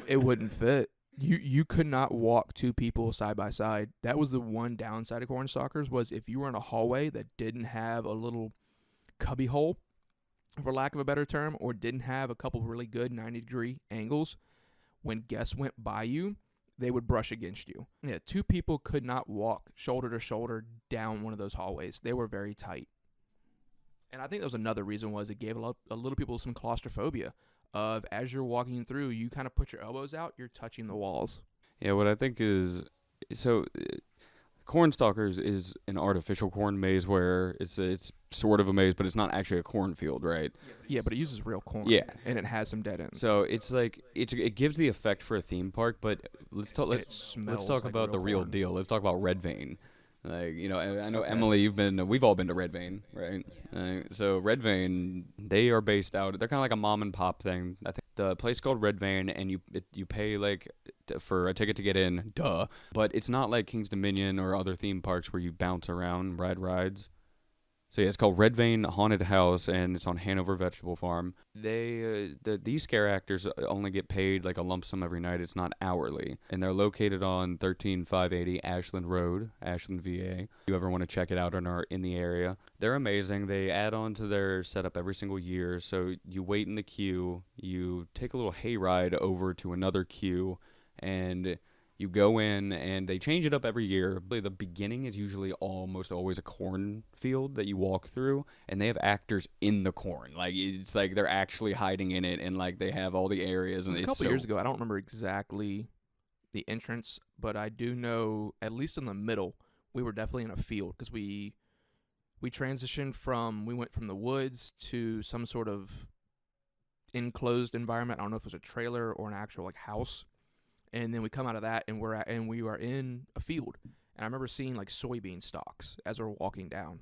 It wouldn't fit. You could not walk two people side by side. That was the one downside of corn stalkers, was if you were in a hallway that didn't have a little cubby hole, for lack of a better term, or didn't have a couple really good 90-degree angles, when guests went by you, they would brush against you. Yeah, two people could not walk shoulder to shoulder down one of those hallways. They were very tight. And I think that was another reason, was it gave a little people some claustrophobia of, as you're walking through, you kind of put your elbows out, you're touching the walls. Yeah, what I think is... So, Cornstalkers is an artificial corn maze where it's sort of a maze, but it's not actually a cornfield, right? Yeah, but it uses real corn. Yeah. And it has some dead ends. So it's like it gives the effect for a theme park, but let's talk about the real deal. Let's talk about Red Vein. Like, I know Emily, we've all been to Red Vein, right? So Red Vein, they are based out. They're kind of like a mom and pop thing. I think the place called Red Vein, and you pay like for a ticket to get in, but it's not like King's Dominion or other theme parks where you bounce around, ride rides. So yeah, it's called Red Vein Haunted House, and it's on Hanover Vegetable Farm. These scare actors only get paid like a lump sum every night. It's not hourly, and they're located on 13580 Ashland Road, Ashland, VA. If you ever want to check it out and are in the area, they're amazing. They add on to their setup every single year. So you wait in the queue, you take a little hayride over to another queue, and you go in, and they change it up every year. The beginning is usually almost always a cornfield that you walk through, and they have actors in the corn. Like, it's like they're actually hiding in it, and like they have all the areas. And a couple years ago, I don't remember exactly the entrance, but I do know, at least in the middle, we were definitely in a field, because we transitioned we went from the woods to some sort of enclosed environment. I don't know if it was a trailer or an actual like house. And then we come out of that, and we are in a field. And I remember seeing like soybean stalks as we're walking down.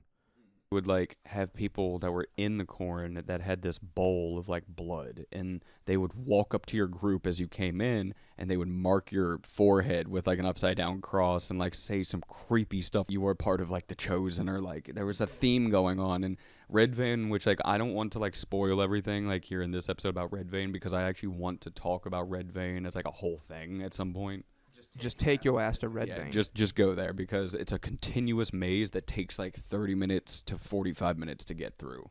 Would like have people that were in the corn that had this bowl of like blood, and they would walk up to your group as you came in, and they would mark your forehead with like an upside down cross and like say some creepy stuff. You were part of like the chosen, or like there was a theme going on. And Red Vein, which like I don't want to like spoil everything like here in this episode about Red Vein, because I actually want to talk about Red Vein as like a whole thing at some point. Just take your ass to Red Vein. Just go there, because it's a continuous maze that takes like 30 minutes to 45 minutes to get through.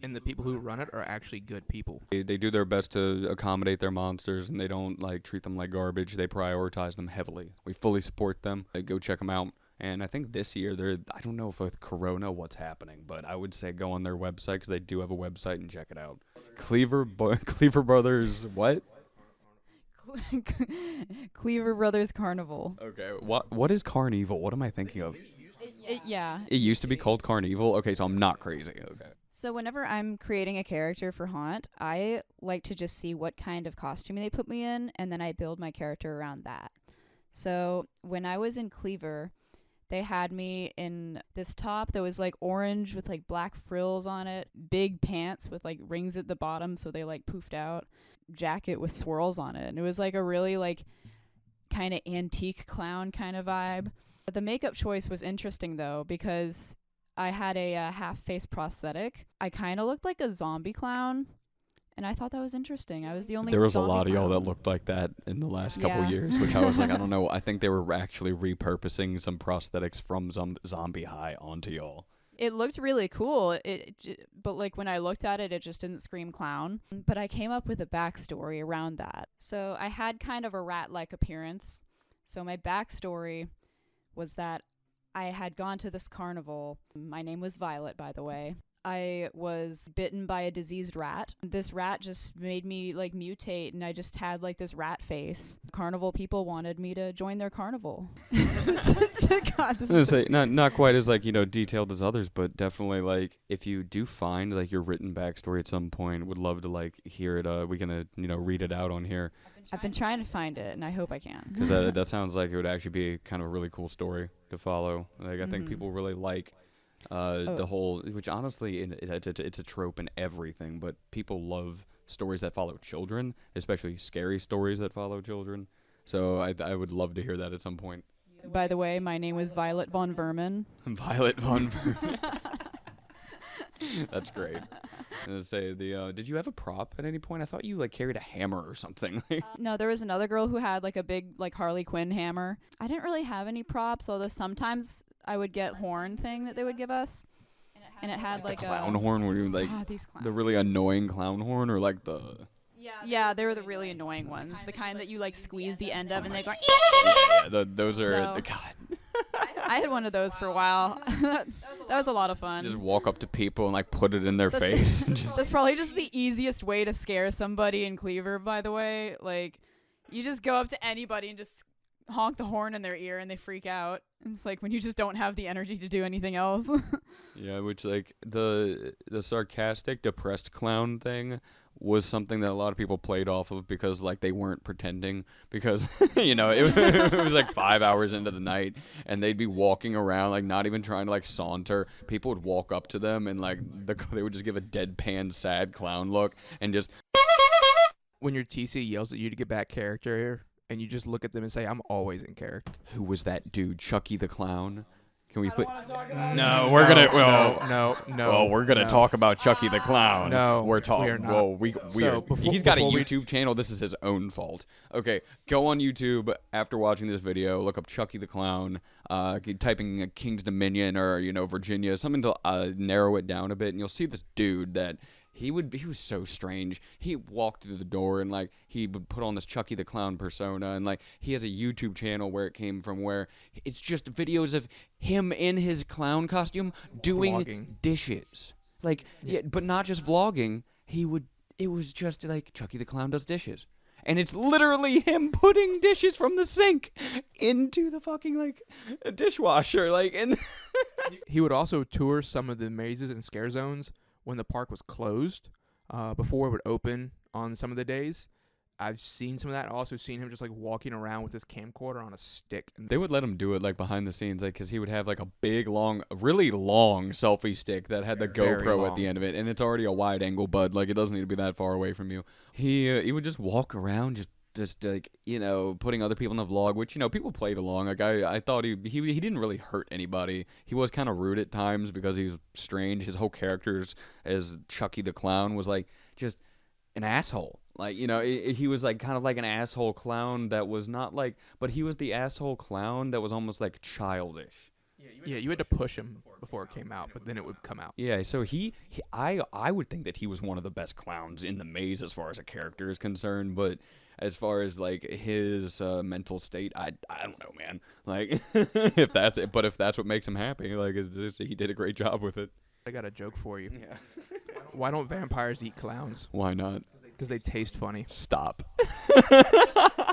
And the people who run it are actually good people. They do their best to accommodate their monsters, and they don't like treat them like garbage. They prioritize them heavily. We fully support them. Go check them out. And I think this year, I don't know if with Corona what's happening, but I would say go on their website, because they do have a website, and check it out. Cleaver Brothers, what? Cleaver Brothers Carnival. Okay, what is Carnival? What am I thinking of? Yeah. It used to be called Carnival? Okay, so I'm not crazy. Okay. So whenever I'm creating a character for Haunt, I like to just see what kind of costume they put me in, and then I build my character around that. So when I was in Cleaver, they had me in this top that was like orange with like black frills on it, big pants with like rings at the bottom so they like poofed out, jacket with swirls on it. And it was like a really like kind of antique clown kind of vibe. But the makeup choice was interesting though, because I had a half-face prosthetic. I kind of looked like a zombie clown, and I thought that was interesting. I was the only There was a zombie lot of y'all clown. that looked like that in the last couple years, which I was like, I don't know. I think they were actually repurposing some prosthetics from Zombie High onto y'all. It looked really cool, but like when I looked at it, it just didn't scream clown. But I came up with a backstory around that. So I had kind of a rat-like appearance. So my backstory was that I had gone to this carnival. My name was Violet, by the way. I was bitten by a diseased rat. This rat just made me like mutate, and I just had like this rat face. Carnival people wanted me to join their carnival. God, this is Say, not quite as like, you know, detailed as others, but definitely like if you do find like your written backstory at some point, would love to like hear it. We can you know, read it out on here. I've been trying to find it, and I hope I can. Because that sounds like it would actually be kind of a really cool story to follow. Like I think people really like the whole, which honestly it's a trope in everything, but people love stories that follow children, especially scary stories that follow children. So I would love to hear that at some point. By the way, my name was Violet Von Vermin. Violet Von Vermin. That's great. Say did you have a prop at any point? I thought you like carried a hammer or something. No, there was another girl who had like a big like Harley Quinn hammer. I didn't really have any props, although sometimes I would get horn thing that they would give us, and it had like the clown horn. Were you like the really annoying clown horn, or like the? Yeah, they were the really annoying ones, the kind that you like squeeze the end of and they go. Yeah, those are So, God. I had one of those for a while. That was a lot of fun. Just walk up to people and like put it in their face. And just That's probably just the easiest way to scare somebody in Cleaver, by the way. Like, you just go up to anybody and just honk the horn in their ear and they freak out. It's like when you just don't have the energy to do anything else. Yeah, which like the sarcastic, depressed clown thing was something that a lot of people played off of because like they weren't pretending, because you know it was like 5 hours into the night and they'd be walking around like not even trying to like saunter. People would walk up to them and like they would just give a deadpan sad clown look and just When your TC yells at you to get back character and you just look at them and say, I'm always in character. Who was that dude? Chucky the Clown? Can we put? No, we're gonna. No. Well, we're gonna talk about Chucky the Clown. No, we're talking. we are not. Well, we So, are. before- He's got a before we- YouTube channel. This is his own fault. Okay, go on YouTube after watching this video. Look up Chucky the Clown. Typing King's Dominion or Virginia, something to narrow it down a bit, and you'll see this dude that. He was so strange. He walked through the door and like he would put on this Chucky the Clown persona, and like he has a YouTube channel where it came from, where it's just videos of him in his clown costume doing Vlogging. dishes. Like yeah, but not just vlogging. It was just like Chucky the Clown does dishes. And it's literally him putting dishes from the sink into the fucking like dishwasher, like and He would also tour some of the mazes and scare zones when the park was closed, before it would open on some of the days. I've seen some of that. I've also seen him just like walking around with his camcorder on a stick. And they would let him do it like behind the scenes, like because he would have like a big, really long selfie stick that had the Very GoPro long. at the end of it, and it's already a wide angle, bud. Like it doesn't need to be that far away from you. He would just walk around, just like putting other people in the vlog, which people played along. Like I thought he didn't really hurt anybody. He was kind of rude at times because he was strange. His whole character as Chucky the Clown was like just an asshole. Like he was like kind of like an asshole clown that was not like, but he was the asshole clown that was almost like childish. yeah, you had to push him before it came out, but then it would come out. Yeah, so I would think that he was one of the best clowns in the maze as far as a character is concerned, but as far as like his mental state, I don't know, man. Like if that's what makes him happy, like he did a great job with it. I got a joke for you. Yeah. Why don't vampires eat clowns? Why not? Because they taste funny. Stop.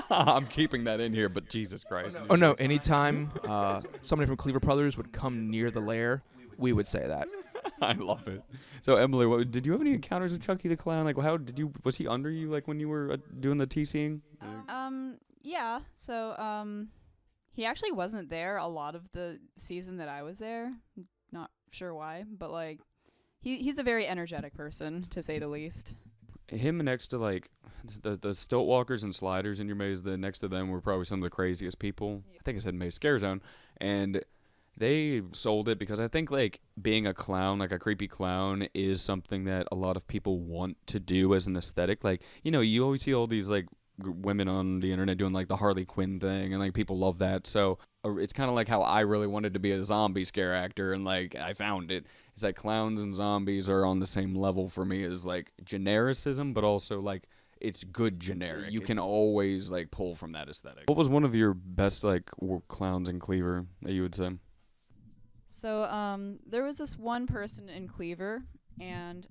I'm keeping that in here, but Jesus Christ. Oh no! Anytime somebody from Cleaver Brothers would come near the lair, we would say that. I love it. So Emily, did you have any encounters with Chucky the Clown? Like, was he under you like when you were doing the TCing? Yeah. So, he actually wasn't there a lot of the season that I was there. Not sure why, but like, he's a very energetic person, to say the least. Him next to like the stilt walkers and sliders in your maze, next to them were probably some of the craziest people. I think I said maze scare zone, and they sold it because I think like being a clown, like a creepy clown, is something that a lot of people want to do as an aesthetic. Like you always see all these like women on the internet doing like the Harley Quinn thing, and like people love that. So it's kind of like how I really wanted to be a zombie scare actor, and like I found it. It's like clowns and zombies are on the same level for me as like genericism, but also like it's good generic. You can always like pull from that aesthetic. What was one of your best like clowns in Cleaver that you would say? So, there was this one person in Cleaver. and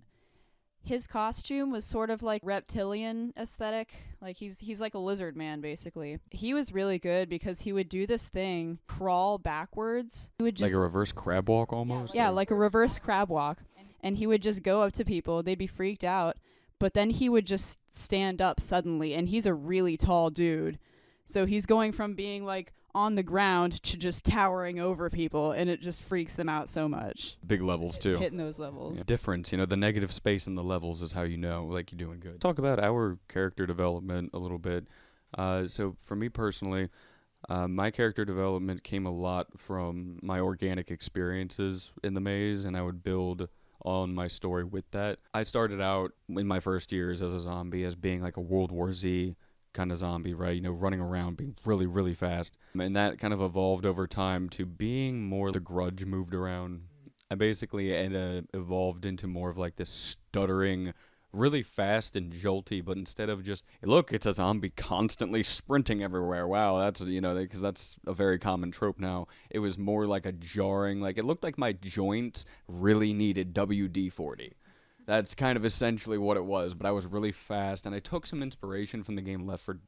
his costume was sort of like reptilian aesthetic. Like he's like a lizard man basically. He was really good because he would do this thing, crawl backwards. He would just Like a reverse crab walk almost? yeah, like a reverse crab walk. And he would just go up to people. They'd be freaked out. But then he would just stand up suddenly. And he's a really tall dude. So he's going from being like on the ground to just towering over people. And it just freaks them out so much. Big levels too. Hitting those levels. Yeah. Difference, the negative space in the levels is how you know, like, you're doing good. Talk about our character development a little bit. So for me personally, my character development came a lot from my organic experiences in the maze, and I would build on my story with that. I started out in my first years as a zombie as being like a World War Z kind of zombie, right? Running around, being really, really fast. And that kind of evolved over time to being more the grudge moved around. I basically evolved into more of like this stuttering, really fast and jolty, but instead of just, look, it's a zombie constantly sprinting everywhere. Wow, that's, because that's a very common trope now. It was more like a jarring, like it looked like my joints really needed WD-40. That's kind of essentially what it was, but I was really fast, and I took some inspiration from the game Left 4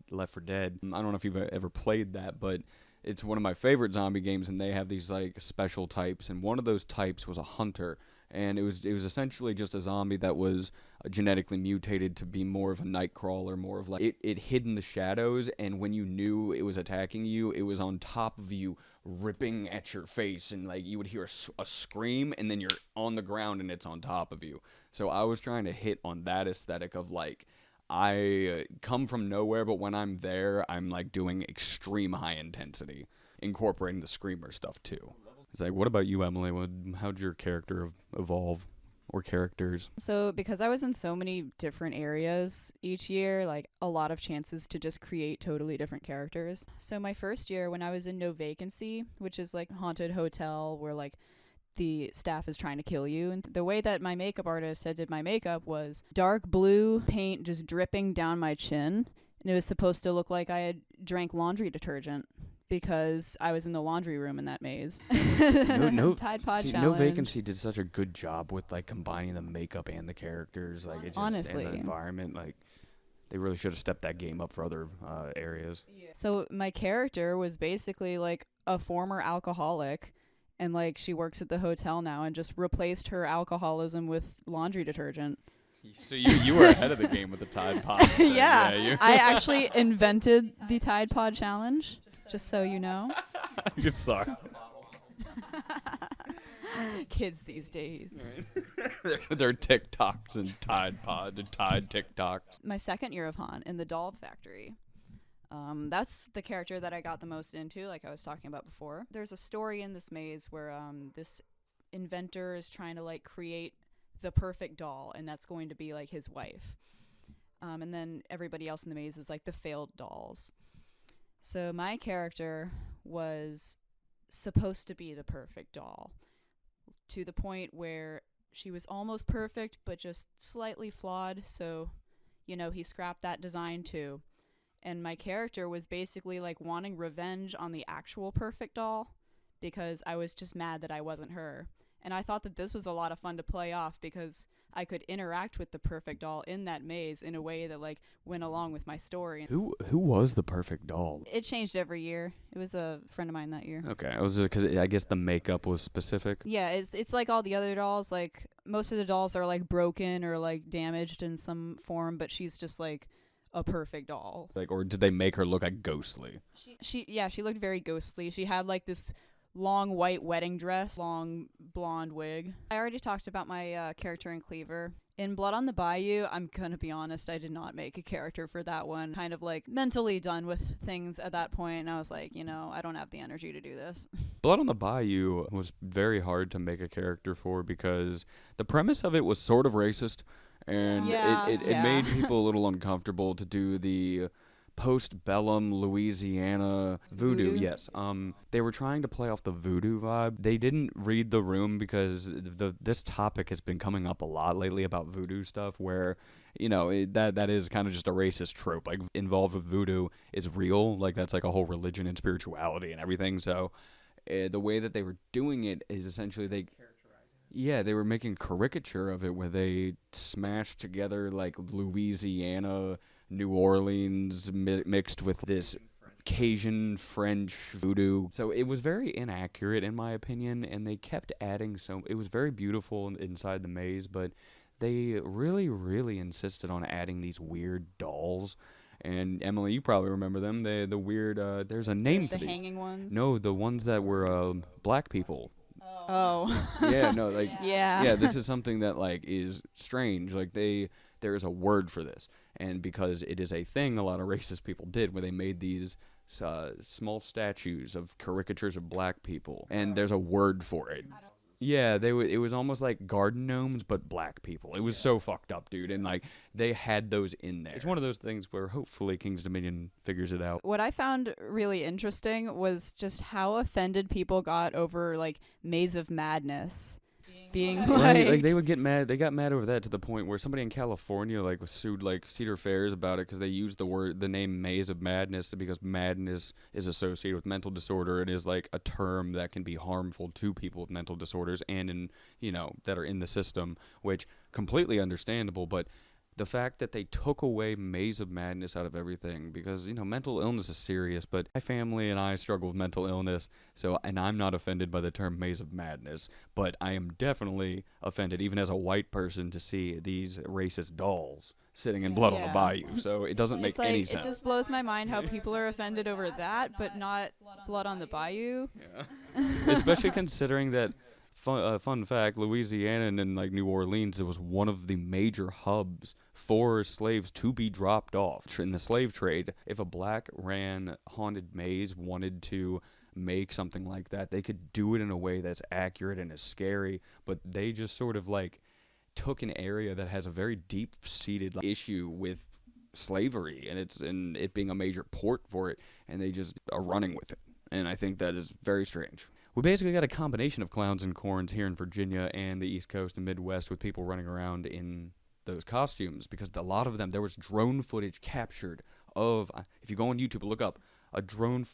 Dead. I don't know if you've ever played that, but it's one of my favorite zombie games, and they have these like special types, and one of those types was a hunter. And it was essentially just a zombie that was genetically mutated to be more of a night crawler, more of like it hid in the shadows, and when you knew it was attacking you, it was on top of you, ripping at your face, and like you would hear a scream, and then you're on the ground and it's on top of you. So I was trying to hit on that aesthetic of like, I come from nowhere, but when I'm there, I'm like doing extreme high intensity, incorporating the screamer stuff too. It's like, what about you, Emily? How'd your character evolve, or characters? So because I was in so many different areas each year, like a lot of chances to just create totally different characters. So my first year when I was in No Vacancy, which is like a haunted hotel where like the staff is trying to kill you. And the way that my makeup artist had did my makeup was dark blue paint just dripping down my chin. And it was supposed to look like I had drank laundry detergent, because I was in the laundry room in that maze. No Tide Pod see, challenge. No Vacancy did such a good job with like combining the makeup and the characters, like it just, Honestly. and the environment. Like they really should have stepped that game up for other areas. So my character was basically like a former alcoholic, and like she works at the hotel now and just replaced her alcoholism with laundry detergent. So you were ahead of the game with the Tide Pod. Yeah, I actually invented the Tide Pod challenge. Just so you know. Good sorry. Kids these days. They're TikToks and Tide TikToks. My second year of haunt in the doll factory. That's the character that I got the most into, like I was talking about before. There's a story in this maze where this inventor is trying to like create the perfect doll, and that's going to be like his wife. And then everybody else in the maze is like the failed dolls. So my character was supposed to be the perfect doll, to the point where she was almost perfect, but just slightly flawed. So, he scrapped that design too. And my character was basically like wanting revenge on the actual perfect doll, because I was just mad that I wasn't her. And I thought that this was a lot of fun to play off, because I could interact with the perfect doll in that maze in a way that like went along with my story. Who was the perfect doll? It changed every year. It was a friend of mine that year. Okay, it was just because I guess the makeup was specific. Yeah, it's like all the other dolls. Like most of the dolls are like broken or like damaged in some form, but she's just like a perfect doll. Like, or did they make her look like ghostly? She looked very ghostly. She had like this long white wedding dress, long blonde wig. I already talked about my character in Cleaver. In Blood on the Bayou, I'm gonna be honest, I did not make a character for that one. Kind of like mentally done with things at that point, and I was like, I don't have the energy to do this. Blood on the Bayou was very hard to make a character for, because the premise of it was sort of racist, and it made people a little uncomfortable to do the post-bellum Louisiana voodoo. Yes. They were trying to play off the voodoo vibe. They didn't read the room, because this topic has been coming up a lot lately about voodoo stuff, where that is kind of just a racist trope. Like, involved with voodoo is real. Like, that's like a whole religion and spirituality and everything. So the way that they were doing it is essentially Yeah, they were making caricature of it where they smashed together like Louisiana, New Orleans mixed with this Cajun French voodoo. So it was very inaccurate in my opinion, and they kept adding it was very beautiful inside the maze, but they really, really insisted on adding these weird dolls. And Emily, you probably remember them. The weird there's a name for The these. hanging ones? No, the ones that were black people. Oh. Yeah, no, like Yeah. this is something that like is strange. Like there is a word for this, and because it is a thing, a lot of racist people did where they made these small statues of caricatures of black people, and there's a word for it. Yeah, it was almost like garden gnomes, but black people. It was so fucked up, dude, and like they had those in there. It's one of those things where hopefully King's Dominion figures it out. What I found really interesting was just how offended people got over like Maze of Madness being Right, like like they would get mad. They got mad over that to the point where somebody in California like sued like Cedar Fairs about it because they used the name Maze of Madness because madness is associated with mental disorder and is like a term that can be harmful to people with mental disorders and that are in the system, which completely understandable. But the fact that they took away Maze of Madness out of everything because, mental illness is serious, but my family and I struggle with mental illness, and I'm not offended by the term Maze of Madness, but I am definitely offended, even as a white person, to see these racist dolls sitting in blood on the bayou, so it doesn't make any sense. It just blows my mind how people are offended over that, but not blood on the bayou. Yeah. Especially considering that, fun fact, Louisiana and like New Orleans, it was one of the major hubs for slaves to be dropped off. In the slave trade, if a black ran haunted maze wanted to make something like that, they could do it in a way that's accurate and is scary, but they just sort of like took an area that has a very deep-seated issue with slavery and it being a major port for it, and they just are running with it. And I think that is very strange. We basically got a combination of clowns and corns here in Virginia and the East Coast and Midwest with people running around in those costumes because a lot of them, there was drone footage captured of, if you go on YouTube and look up, a drone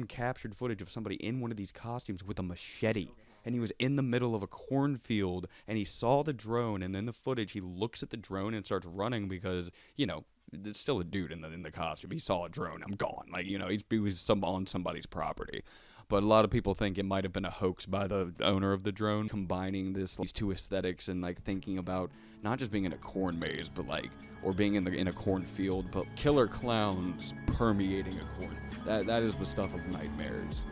captured footage of somebody in one of these costumes with a machete. And he was in the middle of a cornfield, and he saw the drone, and in the footage, he looks at the drone and starts running because, there's still a dude in the costume. He saw a drone. I'm gone. Like, he was on somebody's property. But a lot of people think it might have been a hoax by the owner of the drone, combining these two aesthetics and like thinking about not just being in a corn maze, but like, or being in a cornfield, but killer clowns permeating a corn. That is the stuff of nightmares.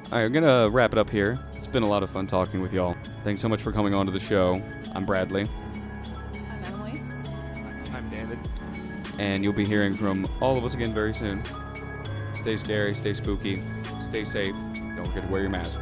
All right, I'm gonna wrap it up here. It's been a lot of fun talking with y'all. Thanks so much for coming on to the show. I'm Bradley. I'm Emily. I'm David. And you'll be hearing from all of us again very soon. Stay scary, stay spooky, stay safe. Don't forget to wear your mask.